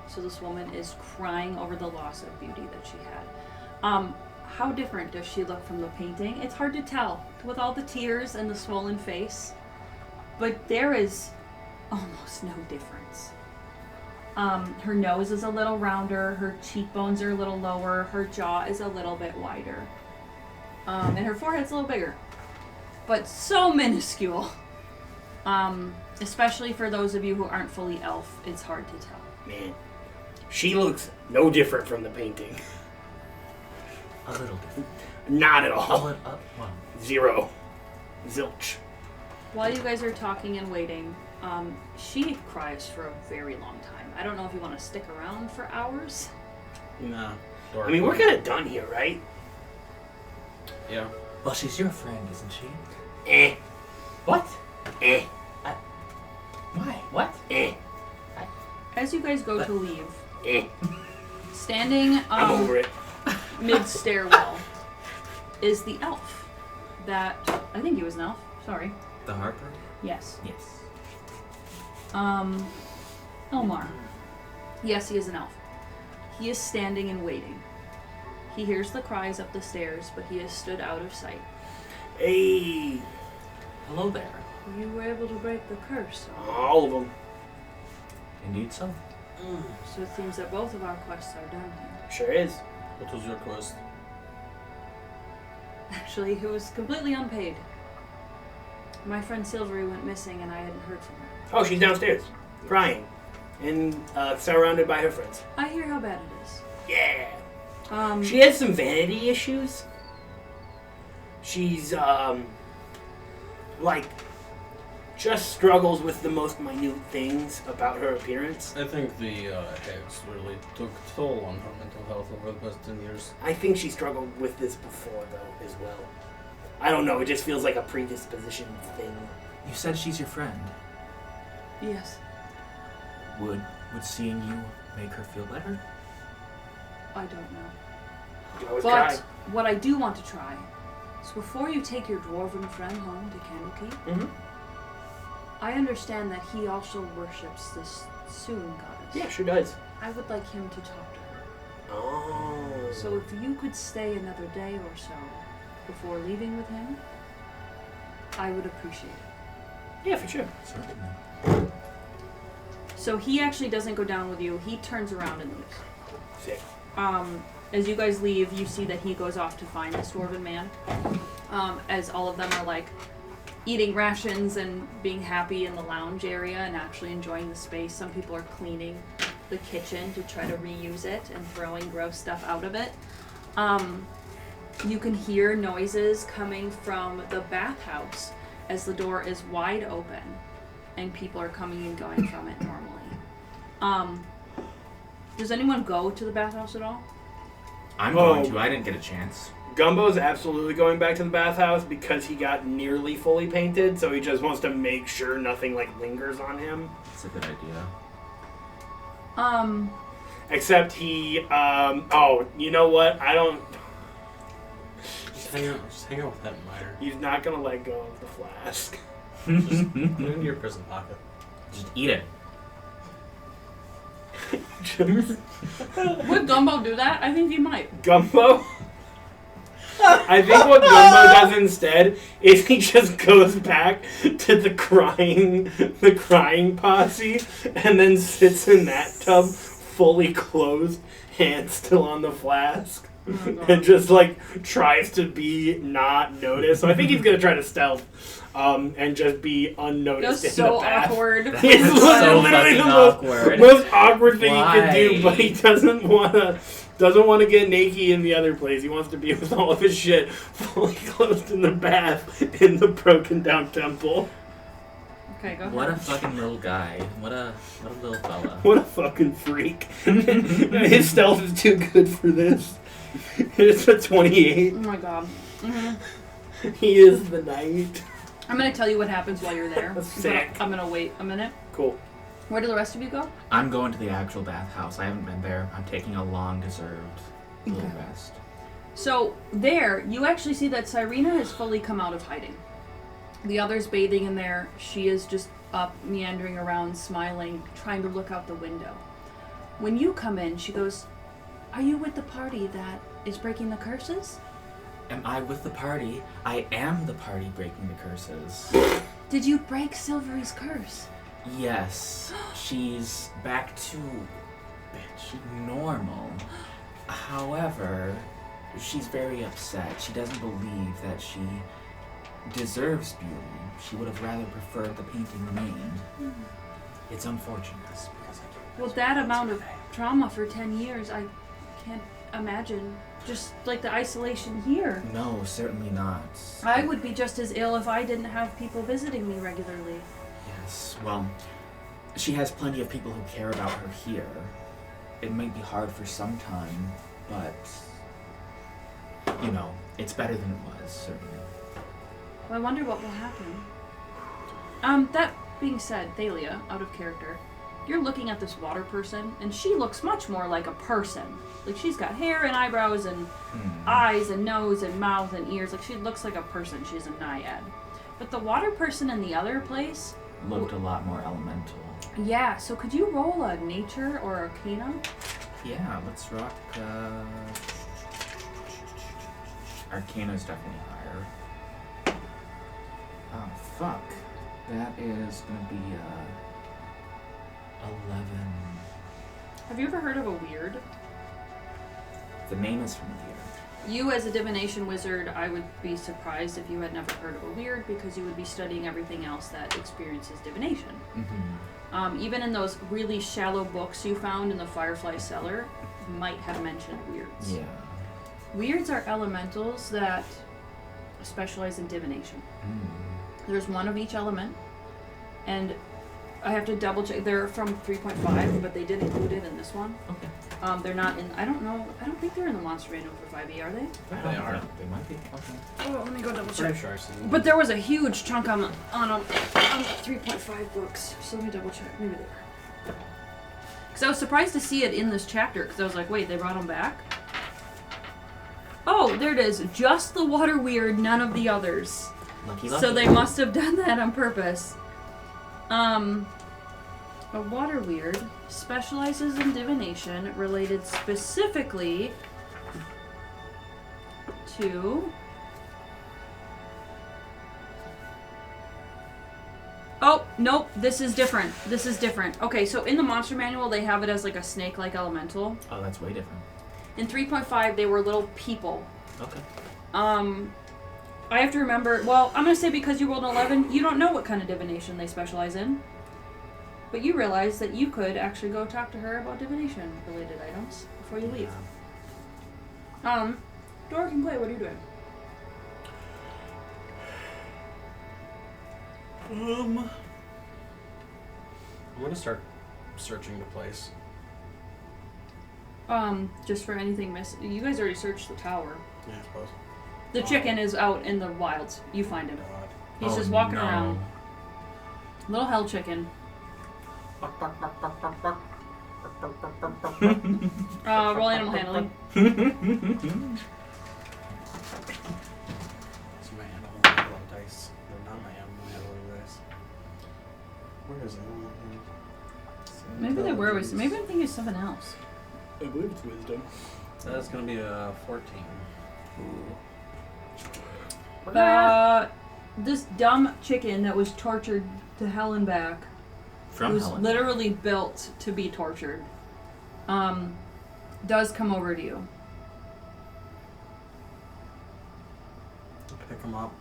So this woman is crying over the loss of beauty that she had. How different does she look from the painting? It's hard to tell with all the tears and the swollen face, but there is almost no difference. Her nose is a little rounder, her cheekbones are a little lower, her jaw is a little bit wider, and her forehead's a little bigger, but so minuscule. Especially for those of you who aren't fully elf, it's hard to tell. Man, she looks no different from the painting. A little different. Not at all. Well, Zero. Zilch. While you guys are talking and waiting, she cries for a very long time. I don't know if you want to stick around for hours. Nah. I mean, we're kind of done here, right? Yeah. well, she's your friend, isn't she? Eh. What? Eh. Why? What? Eh. As you guys go to leave, Eh. standing I'm over it. mid-stairwell is the elf that, I think he was an elf, sorry. The Harper? Yes. Yes. Elmar. Yes, he is an elf. He is standing and waiting. He hears the cries up the stairs, but he has stood out of sight. Hey. Hello there. You were able to break the curse, All of them. Indeed so. so it seems that both of our quests are done here. Sure is. What was your quest? Actually, it was completely unpaid. My friend Silvery went missing and I hadn't heard from her. Oh, she's downstairs. Crying. And surrounded by her friends. I hear how bad it is. Yeah. She has some vanity issues. She's, just struggles with the most minute things about her appearance. I think the hex really took toll on her mental health over the past 10 years. I think she struggled with this before, though, as well. I don't know, it just feels like a predisposition thing. You said she's your friend. Yes, Would seeing you make her feel better? I don't know. You always But cry. what I do want to try is before you take your dwarven friend home to Candlekeep, Mm-hmm. I understand that he also worships this Soon goddess. Yeah, sure does. I would like him to talk to her. Oh. So if you could stay another day or so before leaving with him, I would appreciate it. Yeah, for sure. Certainly. So he actually doesn't go down with you. He turns around and leaves. Sick. As you guys leave, you see that he goes off to find this dwarven man. As all of them are like eating rations and being happy in the lounge area and actually enjoying the space. Some people are cleaning the kitchen to try to reuse it and throwing gross stuff out of it. You can hear noises coming from the bathhouse as the door is wide open and people are coming and going from it normally. Does anyone go to the bathhouse at all? I'm Whoa. going to. I didn't get a chance. Gumbo's absolutely going back to the bathhouse because he got nearly fully painted, so he just wants to make sure nothing lingers on him. That's a good idea. Except he, oh, you know what? I don't. Just hang out with that miner. He's not gonna let go of the flask. Just put it into your prison pocket. Just eat it. Would Gumbo do that? I think he might. Gumbo? I think what Gumbo does instead is he just goes back to the crying posse and then sits in that tub fully closed, hands still on the flask. and just like tries to be not noticed. So I think he's gonna try to stealth, and just be unnoticed That's in so the bath. awkward. It's so literally the fucking most, awkward. most awkward thing he can do, Why? but he doesn't want to get naked in the other place. He wants to be with all of his shit fully clothed in the bath in the broken down temple. Okay, go What a ahead. fucking little guy. What a little fella. What a fucking freak. His stealth is too good for this. It's a 28. Oh my god. Hmm. He is the knight. I'm gonna tell you what happens while you're there. Sick. But I'm gonna wait a minute. Cool. Where do the rest of you go? I'm going to the actual bathhouse. I haven't been there. I'm taking a long-deserved little Okay. rest. So there, you actually see that Cyrena has fully come out of hiding. The other's bathing in there. She is just up, meandering around, smiling, trying to look out the window. When you come in, she goes, "Are you with the party that is breaking the curses? Am I with the party? I am the party breaking the curses. Did you break Silvery's curse?" Yes, she's back to normal. However, she's very upset. She doesn't believe that she deserves beauty. She would have rather preferred the painting remained. It's unfortunate. Well, that amount of trauma for 10 years, I can't imagine. Just like the isolation here. No, certainly not. I would be just as ill if I didn't have people visiting me regularly. Yes, well, she has plenty of people who care about her here. It might be hard for some time, but, you know, it's better than it was, certainly. Well, I wonder what will happen. That being said, Thalia, out of character, you're looking at this water person, and she looks much more like a person. Like, she's got hair and eyebrows and eyes and nose and mouth and ears. Like, she looks like a person. She's a naiad. But the water person in the other place, Looked a lot more elemental. yeah, so could you roll a nature or arcana? Yeah, let's rock, Arcana's definitely higher. Oh, fuck. That is gonna be, 11. Have you ever heard of a weird? The name is familiar. You, as a divination wizard, I would be surprised if you had never heard of a weird, because you would be studying everything else that experiences divination. Mm-hmm. Even in those really shallow books you found in the Firefly Cellar, might have mentioned weirds. Yeah. Weirds are elementals that specialize in divination. There's one of each element, and I have to double check. They're from 3.5, but they did include it in this one. Okay. They're not in. I don't know. I don't think they're in the monster manual for 5e, are they? They are. They might be. Okay. Oh, let me go double check. Pretty sure I've seen But there was a huge chunk on 3.5 books, so let me double check. Maybe they were. Because I was surprised to see it in this chapter, because I was like, wait, they brought them back? Oh, there it is. Just the water weird, none of the others. Lucky. So they must have done that on purpose. A water weird specializes in divination related specifically to... Oh, nope, this is different. This is different. Okay, so in the monster manual, they have it as like a snake-like elemental. Oh, that's way different. In 3.5, they were little people. Okay. I have to remember, well, I'm going to say because you rolled an 11, you don't know what kind of divination they specialize in. But you realize that you could actually go talk to her about divination-related items before you leave. Dora can play, what are you doing? I'm gonna start searching the place. Just for anything missing. You guys already searched the tower. Yeah, I suppose. The chicken is out in the wilds. You find him. God. He's just walking around. Little hell chicken. Roll animal handling. So my animal handling dice. Or not my animal handling dice. Where is it? Maybe they were always. Maybe I'm thinking of something else. I believe it's wisdom. That's gonna be a 14. This dumb chicken that was tortured to hell and back. From was Helen. literally built to be tortured. Does come over to you. Pick him up.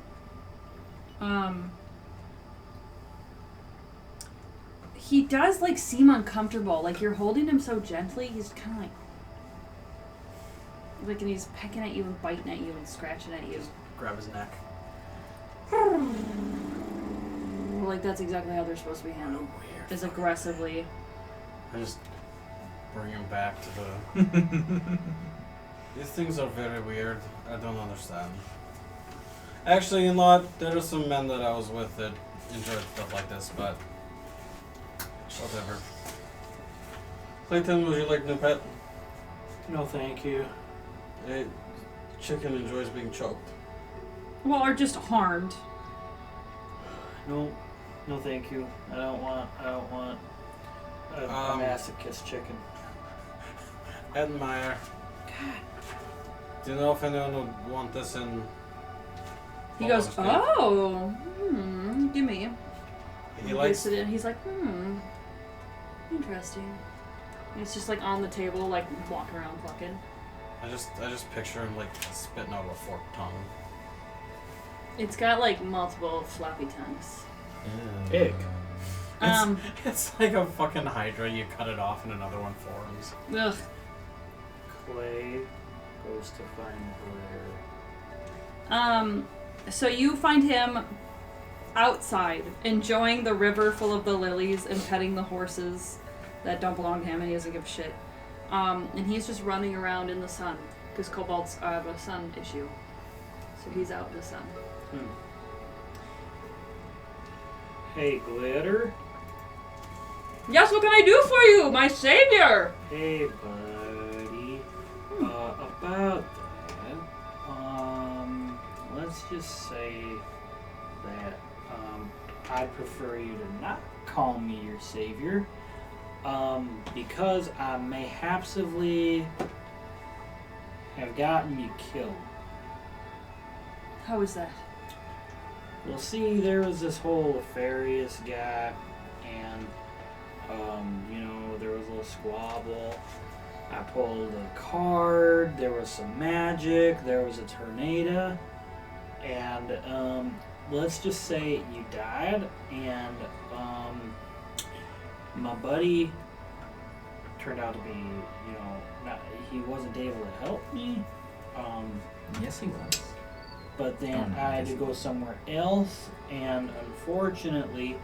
He does like seem uncomfortable. Like you're holding him so gently. He's kind of like, and he's pecking at you and biting at you and scratching at you. Just grab his neck. Like that's exactly how they're supposed to be handled. Is aggressively. I just bring him back to the. These things are very weird. I don't understand. Actually, you know what? There are some men that I was with that enjoyed stuff like this, but whatever. Clayton, would you like a new pet? No, thank you. Hey, chicken enjoys being choked. Well, or just harmed. No, no, thank you. I don't want a masochist chicken. Ed Meyer. Do you know if anyone would want this in? He goes, Cake? oh, gimme. He likes. It in. He's like, interesting. And it's just like on the table, like walking around plucking. I just picture him like spitting out a forked tongue. It's got like multiple floppy tongues. Ick. It's like a fucking hydra. You cut it off and another one forms. Ugh. Clay goes to find Blair. So you find him outside, enjoying the river full of the lilies and petting the horses that don't belong to him, and he doesn't give a shit. And he's just running around in the sun, because kobolds have a sun issue. So he's out in the sun. Hey, Glitter. Yes, what can I do for you, my savior? Hey, buddy. About that, let's just say that I prefer you to not call me your savior, because I mayhapsively have gotten you killed. How is that? Well, see, there was this whole nefarious guy, and there was a little squabble. I pulled a card, there was some magic, there was a tornado, and let's just say you died, and my buddy turned out to be, he wasn't able to help me. Yes, he was. But then I had to go somewhere else, and unfortunately,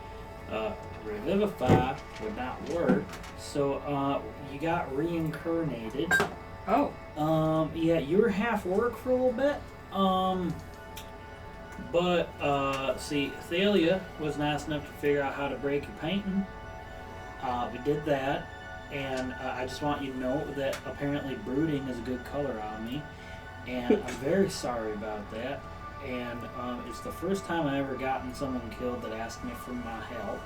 Revivify would not work. So you got reincarnated. Oh. Yeah, you were half orc for a little bit. But see, Thalia was nice enough to figure out how to break your painting. We did that, and I just want you to know that apparently brooding is a good color on me. And I'm very sorry about that. And it's the first time I ever gotten someone killed that asked me for my help.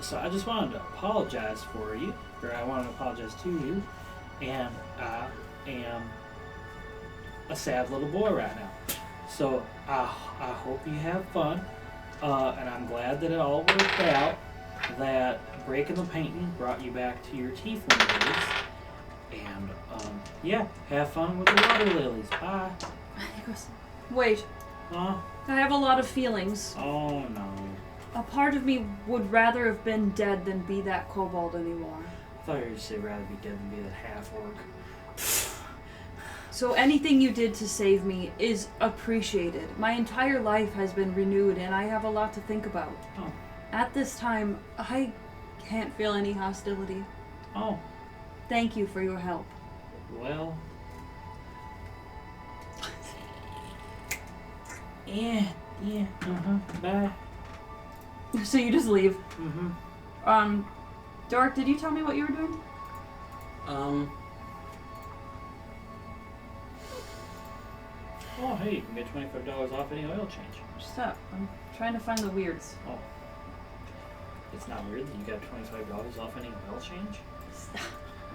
So I just wanted to apologize for you, or I wanted to apologize to you. And I am a sad little boy right now. So I hope you have fun. And I'm glad that it all worked out. That breaking the painting brought you back to your tiefling days. And, yeah, have fun with the water lilies. Bye. He goes, wait, Huh? I have a lot of feelings. Oh, no. A part of me would rather have been dead than be that kobold anymore. I thought you were going to say rather be dead than be that half-orc. So anything you did to save me is appreciated. My entire life has been renewed, and I have a lot to think about. Oh. At this time, I can't feel any hostility. Oh, Thank you for your help. well. Yeah, bye. So you just leave. Mm-hmm. Dark, did you tell me what you were doing? Oh, hey, you can get $25 off any oil change. Stop. I'm trying to find the weirds. Oh. It's not weird that you got $25 off any oil change?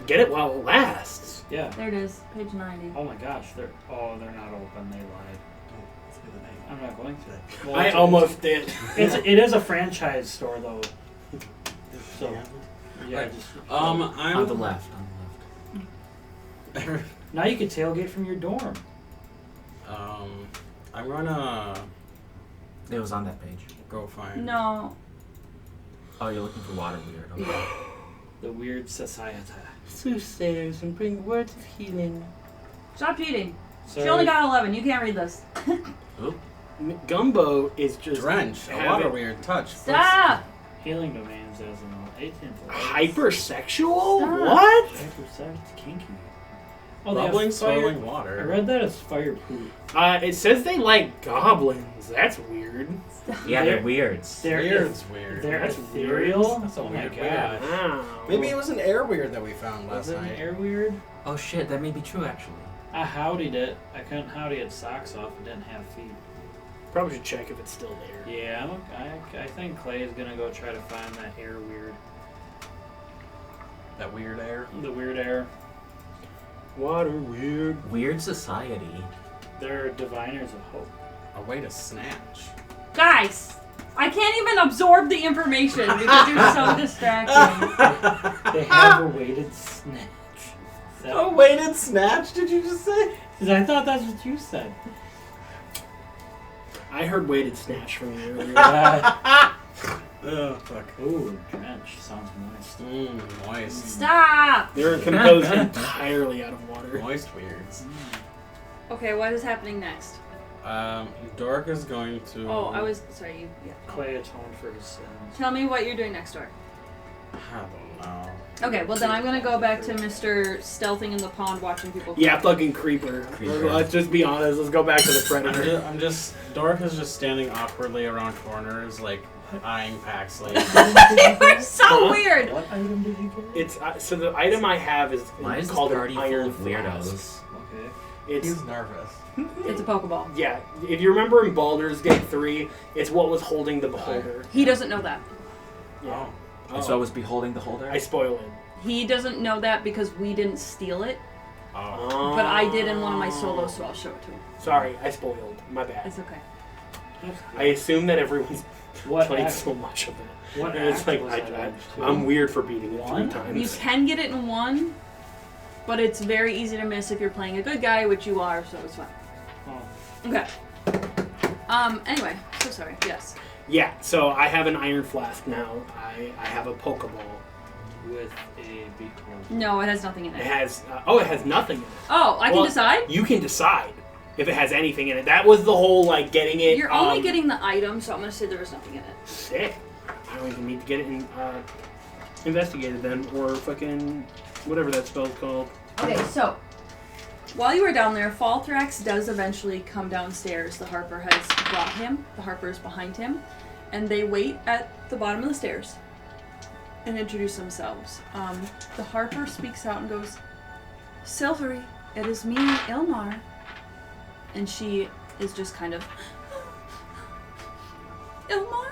Get it while it lasts. Yeah. There it is, page 90. Oh my gosh, they're not open. They lied. I'm not going to. Well, I almost did. It is a franchise store though. So yeah, Right. just I'm On the left. now you can tailgate from your dorm. I'm gonna It was on that page. go find. No. Oh, you're looking for water weird. Okay. The weird society. Soothsayers and bring words of healing. Stop cheating. Sorry. She only got 11. You can't read this. Oop. Gumbo is just Drench. A having water weird touch. Stop! Healing domains as an 18th. hypersexual. Stop. What? Hypersex, kinky. Oh, they have Bubbling, fire. swirling I water. read that as fireproof. It says they like goblins. That's weird. Yeah, they're weirds. They're Weird's weird. They're That's ethereal. That's a Oh my weird god. Wow. Maybe it was an air weird that we found Was last it an night. air weird? Oh shit, that may be true actually. I howdied it. I couldn't howdy its socks off. It didn't have feet. Probably should check if it's still there. Yeah, I think Clay is gonna go try to find that air weird. That weird air. The weird air. Water weird. Weird society. They're diviners of hope. A way to snatch. Guys, I can't even absorb the information because you're so distracting. They have a weighted snatch. Is that- A weighted snatch, did you just say? I thought that's what you said. I heard weighted snatch from you earlier. Oh, fuck. Ooh, drench. Sounds moist. Moist. Stop! They're composed entirely out of water. Moist weirds. Okay, what is happening next? Dork is going to... Oh, I was. Sorry, you. Yeah. Clay atoned for his sins. Tell me what you're doing next door. I don't know. Okay, well then I'm gonna go back to Mr. Stealthing in the pond watching people. Yeah, fucking creeper. Creeper. Let's just be honest. Let's go back to the predator. Dork is just standing awkwardly around corners, like, eyeing Paxley. You're so Huh? weird! What item did you get? It's so the item I have is Why is this called an party full iron of flask. weirdos? Okay. It's He's nervous. It's a Pokeball. yeah. If you remember in Baldur's Gate 3, it's what was holding the beholder. He doesn't know that. Yeah. Oh. And so I was beholding the holder? I spoiled it. He doesn't know that because we didn't steal it, Oh. but I did in one of my solos, so I'll show it to him. Sorry, I spoiled. My bad. It's okay. I assume that everyone's What played act- so much of it. What And it's act like was that in, too? I'm weird for beating it One? 3 You times. can get it in one, but it's very easy to miss if you're playing a good guy, which you are, so it's fine. Oh. Okay. Anyway, so sorry. Yes. Yeah, so I have an iron flask now. I have a Pokeball. With a beak hole. No, it has nothing in It it. has it has nothing in it. Oh, I can Well, decide? You can decide if it has anything in it. That was the whole like getting it. You're only getting the item, so I'm gonna say there is nothing in it. sick. I don't even need to get it investigated then, or fucking whatever that spell's called. Okay, so while you were down there, Falthrax does eventually come downstairs. The Harper has brought him. The Harper is behind him, and they wait at the bottom of the stairs and introduce themselves. The Harper speaks out and goes, "Silvery, it is me, Ilmar." And she is just kind of, "Ilmar?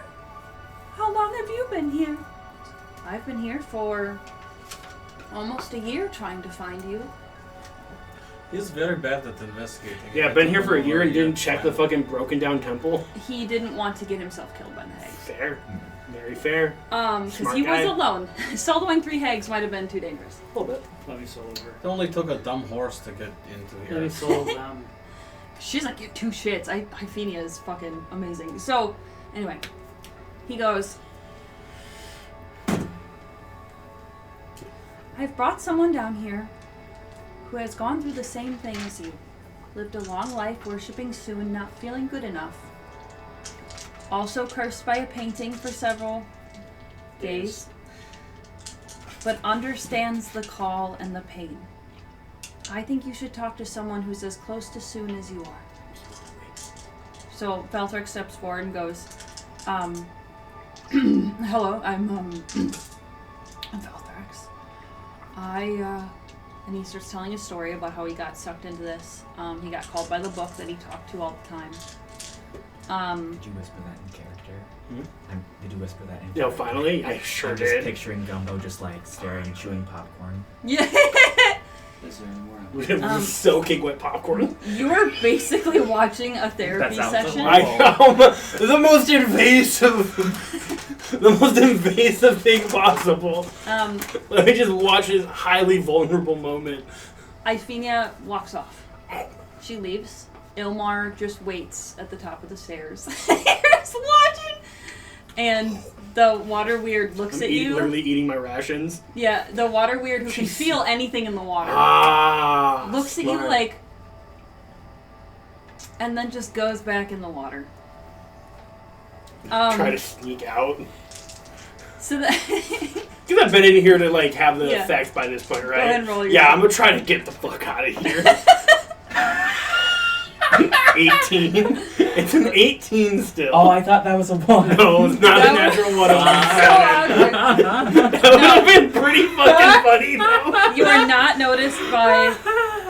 How long have you been here?" "I've been here for almost a year trying to find you." He's very bad at investigating. Yeah, I been don't here for a know year where and he didn't gets check the from. fucking broken down temple. He didn't want to get himself killed by the hags. Fair. Very fair. Because Smart he guy. was alone. Soloing 3 hags might have been too dangerous. A little bit. Let me solo her. It only took a dumb horse to get into Let here. me solo them. She's like, "Give 2 shits. Hyphenia is fucking amazing." So, anyway, he goes, "I've brought someone down here who has gone through the same thing as you. Lived a long life worshipping Soon, not feeling good enough. Also cursed by a painting for several days. But understands the call and the pain. I think you should talk to someone who's as close to Soon as you are." So Falthrax steps forward and goes, "Hello, I'm Falthrax. And he starts telling a story about how he got sucked into this. He got called by the book that he talked to all the time. Did you whisper that in character? Hmm? Did you whisper that in No, character? finally, I sure I'm just did. picturing Gumbo just like staring, chewing popcorn. Yeah, Is there any more? Soaking wet popcorn. you are basically watching a therapy sounds session. I know. The most invasive thing possible. Let me just watch this highly vulnerable moment. Iphenia walks off. She leaves. Ilmar just waits at the top of the stairs. Just watching. And the water weird looks at you. Literally eating my rations. Yeah, the water weird who can feel anything in the water. Looks at you smart. like... And then just goes back in the water. Try to sneak out. So that... Because I've been in here to like have the Yeah. effects by this point, right? Go ahead and roll your Yeah, I'm gonna try to get the fuck out of here. 18. It's an 18 still. Oh, I thought that was a 1. No, it's not That a natural one. So That would have been pretty fucking funny though. you are not noticed by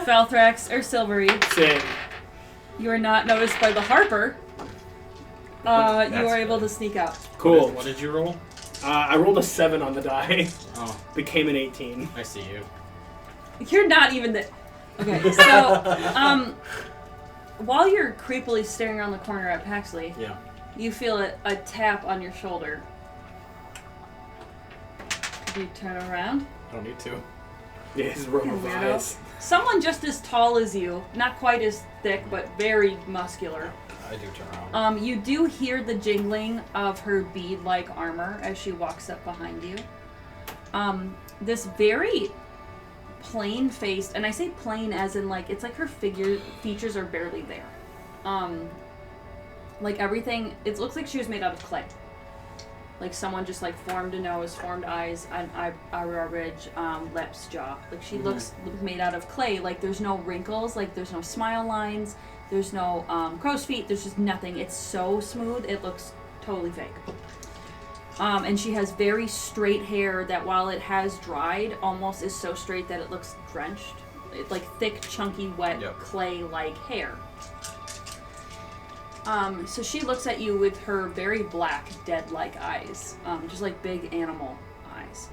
Falthrax or Silvery. Sick. You are not noticed by the Harper. You are able to sneak out. Cool. What did you roll? I rolled a 7 on the die. Oh, Became an 18. I see you. You're not even the... Okay, so, while you're creepily staring around the corner at Paxley, Yeah. you feel a tap on your shoulder. You turn around. Don't need to. Yeah, his robe of Weirdo. eyes. Someone just as tall as you, not quite as thick, but very muscular. I do turn around. You do hear the jingling of her bead-like armor as she walks up behind you. This very plain-faced, and I say plain as in like, it's like her features are barely there. Like everything, it looks like she was made out of clay. Like someone just like formed a nose, formed eyes, an eyebrow ridge, lips, jaw. Like she looks made out of clay. Like there's no wrinkles, like there's no smile lines, there's no crow's feet, there's just nothing. It's so smooth, it looks totally fake. And she has very straight hair that while it has dried, almost is so straight that it looks drenched. It's like thick, chunky, wet, clay-like hair. So she looks at you with her very black, dead-like eyes. Just like big animal eyes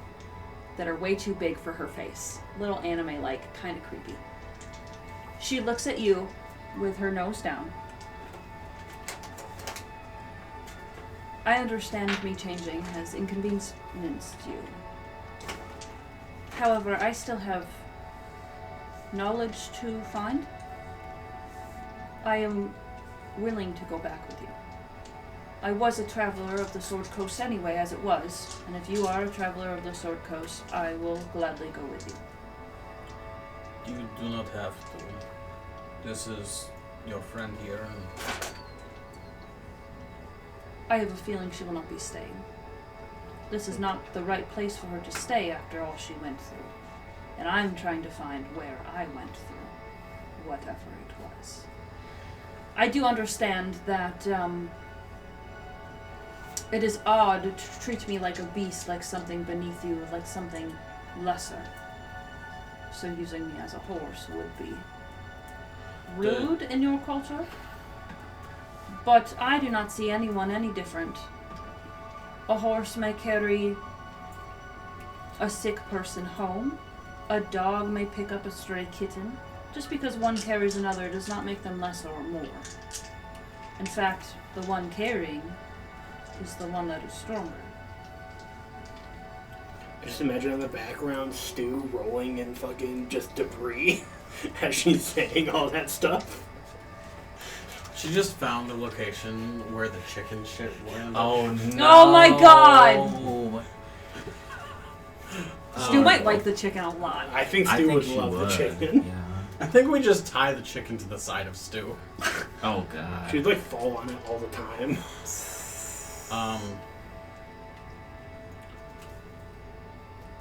that are way too big for her face. Little anime-like, kind of creepy. She looks at you with her nose down. I understand me changing has inconvenienced you. However, I still have knowledge to find. I am willing to go back with you. I was a traveler of the Sword Coast anyway, as it was, and if you are a traveler of the Sword Coast, I will gladly go with you. You do not have to. This is your friend here, and I have a feeling she will not be staying. This is not the right place for her to stay after all she went through. And I'm trying to find where I went through, whatever it was. I do understand that it is odd to treat me like a beast, like something beneath you, like something lesser. So using me as a horse would be rude in your culture. But I do not see anyone any different. A horse may carry a sick person home. A dog may pick up a stray kitten. Just because one carries another does not make them less or more. In fact, the one carrying is the one that is stronger. I just imagine in the background Stu rolling in fucking just debris as she's saying all that stuff. she just found a location where the chicken shit went. Oh no! Oh my god! Stu might like the chicken a lot. I think I Stu think would she love would. the chicken. Yeah. I think we just tie the chicken to the side of Stu. Oh god. She'd like fall on it all the time.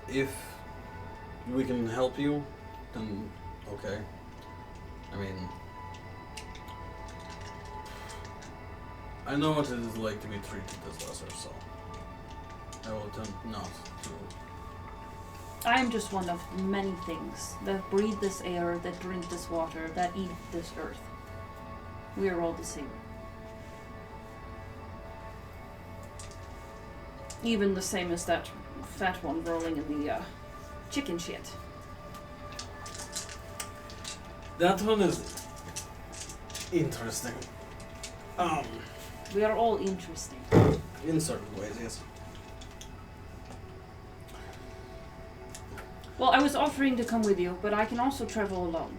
If we can help you, then okay. I mean, I know what it is like to be treated as lesser, so I will attempt not to. I am just one of many things that breathe this air, that drink this water, that eat this earth. We are all the same. Even the same as that fat one rolling in the chicken shit. That one is interesting. We are all interesting. In certain ways, yes. Well, I was offering to come with you, but I can also travel alone.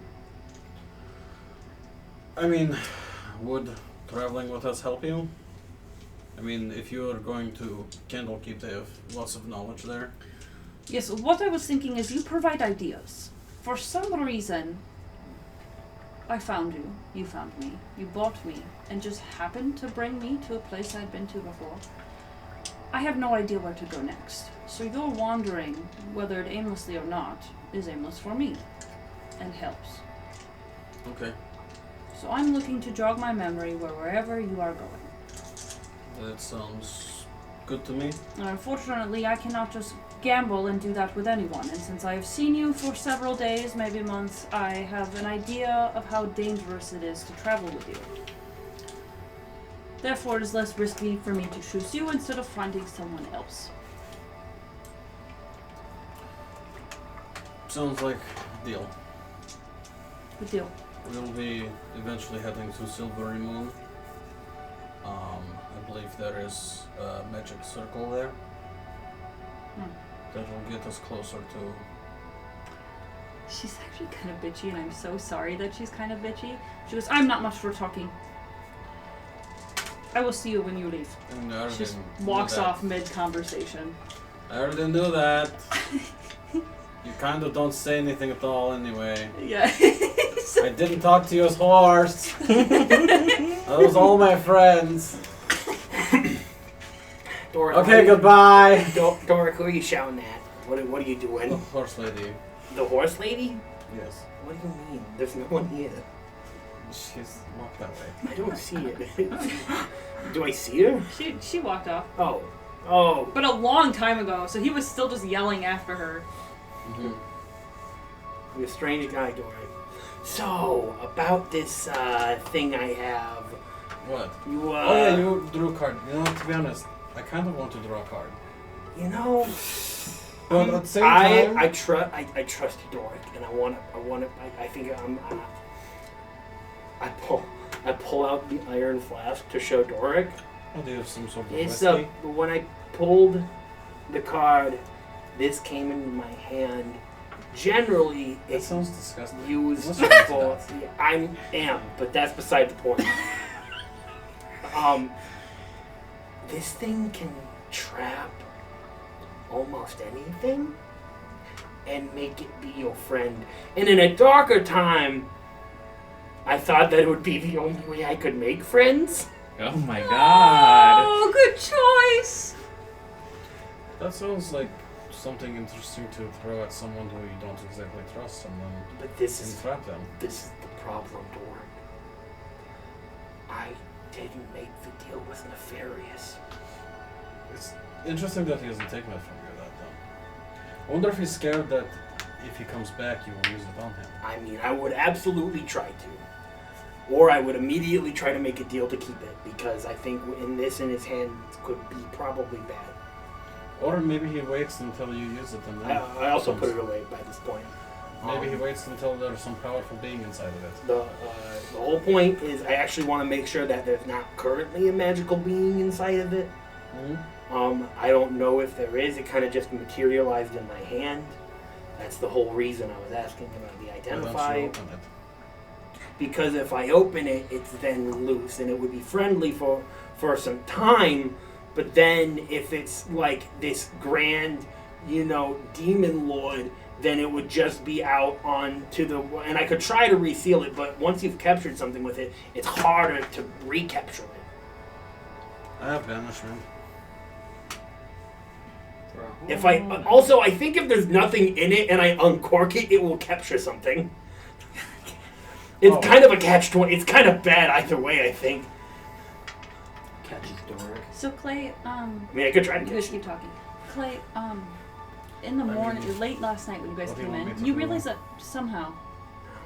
I mean, would traveling with us help you? I mean, if you are going to Candlekeep, they have lots of knowledge there. Yes, what I was thinking is you provide ideas. For some reason, I found you. You found me. You bought me. And just happened to bring me to a place I'd been to before. I have no idea where to go next. So your wandering, whether it aimlessly or not, is aimless for me. And helps. Okay. So I'm looking to jog my memory wherever you are going. That sounds good to me. Unfortunately, I cannot just gamble and do that with anyone, and since I have seen you for several days, maybe months, I have an idea of how dangerous it is to travel with you. Therefore, it is less risky for me to choose you instead of finding someone else. Sounds like a deal. Good deal. We'll be eventually heading to Silvery Moon. I believe there is a magic circle there. That will get us closer to... She's actually kind of bitchy, and I'm so sorry that she's kind of bitchy. She goes, I'm not much for talking. I will see you when you leave. And I already She just knew walks that. off mid-conversation. I already knew that. You kind of don't say anything at all anyway. Yeah. I didn't talk to you as horse. That was all my friends. Doric, Okay, goodbye. Doric, who are you shouting at? What are you The doing? horse lady. The horse lady? Yes. What do you mean? There's no one here. She's walked that way. I don't see it. Do I see her? She walked off. Oh. But a long time ago, so he was still just yelling after her. Mm-hmm. You're a strange guy, Doric. So, about this thing I have. What? You, Oh yeah, you drew a card. You know, to be honest, I kind of want to draw a card. You know, But at the same time... I trust you, Doric, and I think I pull out the iron flask to show Doric. Oh, do you have some sort of It's whiskey? when I pulled the card, this came in my hand. Generally, That it's sounds disgusting. used Unless you're for. into Yeah, I am, but that's beside the point. This thing can trap almost anything and make it be your friend. And in a darker time, I thought that it would be the only way I could make friends. Oh my god. Oh, good choice! That sounds like something interesting to throw at someone who you don't exactly trust and then But this entrap them. is the problem, Doric. I didn't make the deal with Nefarious. It's interesting that he hasn't taken it from you that time. I wonder if he's scared that if he comes back, you will use it on him. I mean, I would absolutely try to. Or I would immediately try to make a deal to keep it, because I think in his hands could be probably bad. Or maybe he waits until you use it and then... I also put it away by this point. Maybe he waits until there's some powerful being inside of it. The whole point is I actually want to make sure that there's not currently a magical being inside of it. Mm-hmm. I don't know if there is. It kind of just materialized in my hand. That's the whole reason I was asking about the Why identify. don't you open it? Because if I open it, it's then loose, and it would be friendly for some time. But then if it's like this grand, demon lord, then it would just be out onto the... And I could try to reseal it, but once you've captured something with it, it's harder to recapture it. I have banishment. If I think if there's nothing in it and I uncork it, it will capture something. It's kind of a catch-20. It's kind of bad either way, I think. Catches Doric. So Clay, I mean, I could try to you catch guys it. keep talking. Clay, in the morning, late last night when you guys What do you came want me in, to you do? realized that somehow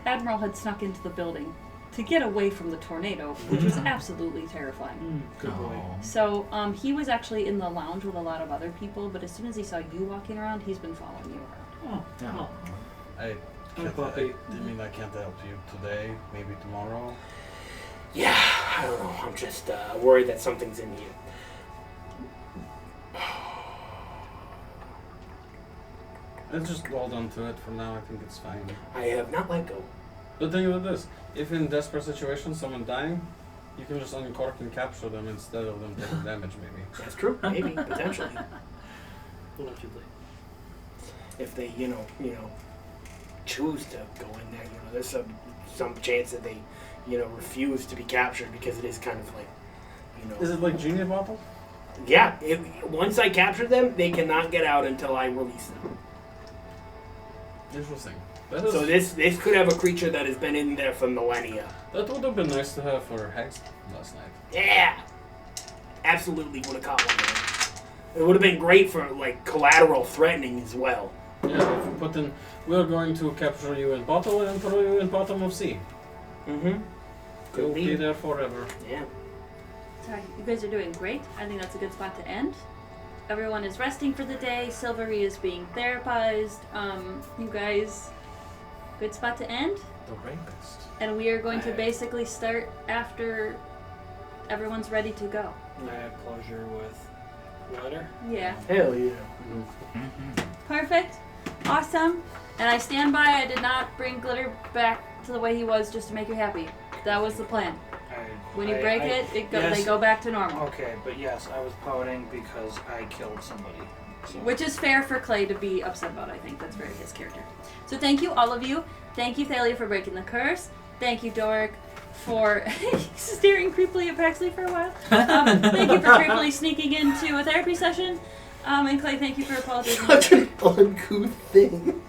Admiral had snuck into the building to get away from the tornado, which was absolutely terrifying. Good boy. Oh. So he was actually in the lounge with a lot of other people, but as soon as he saw you walking around, he's been following you around. Oh, No. I can't, puppy. I mean, I can't help you today, maybe tomorrow. Yeah, I don't know. I'm just worried that something's in here. Let's just hold on to it for now. I think it's fine. I have not let go. But think about this: if in desperate situations someone dying, you can just uncork and capture them instead of them taking damage. Maybe. That's true. Maybe potentially, Allegedly. if they choose to go in there, there's some chance that they refuse to be captured because it is kind of like Is it like Genie Bottle? Yeah, once I capture them, they cannot get out until I release them. Interesting. So this could have a creature that has been in there for millennia. That would have been nice to have for Hags last night. Yeah, absolutely would have caught one of them. It would have been great for like collateral threatening as well. Yeah, if we put in, we're going to capture you in bottle and throw you in bottom of sea. Mm-hmm. You'll be there forever. Yeah. Sorry, you guys are doing great. I think that's a good spot to end. Everyone is resting for the day. Silvery is being therapized. You guys, good spot to end. The rapist. And we are going to basically start after everyone's ready to go. I have closure with glitter. Yeah. Hell yeah. Perfect. Awesome. And I stand by. I did not bring glitter back to the way he was just to make you happy. That was the plan. When you break it, they go back to normal. Okay, but yes, I was pouting because I killed somebody. So. Which is fair for Clay to be upset about, I think. That's very his character. So thank you, all of you. Thank you, Thalia, for breaking the curse. Thank you, Doric, for staring creepily at Paxley for a while. Thank you for creepily sneaking into a therapy session. And Clay, thank you for apologizing. Such an uncouth thing.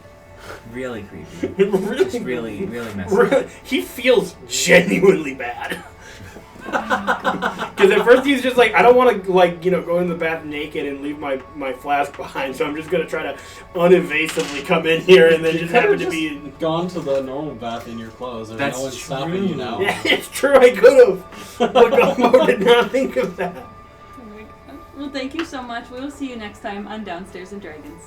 Really creepy. Just really messy. He feels genuinely bad. Because at first he's just like, I don't want to go in the bath naked and leave my flask behind, so I'm just gonna try to unevasively come in here and then just happen to be gone to the normal bath in your clothes. And That's no one's true. stopping you now. Yeah, it's true. I could have. But Gumbo did not think of that. Oh my God. Well, thank you so much. We will see you next time on Downstairs and Dragons.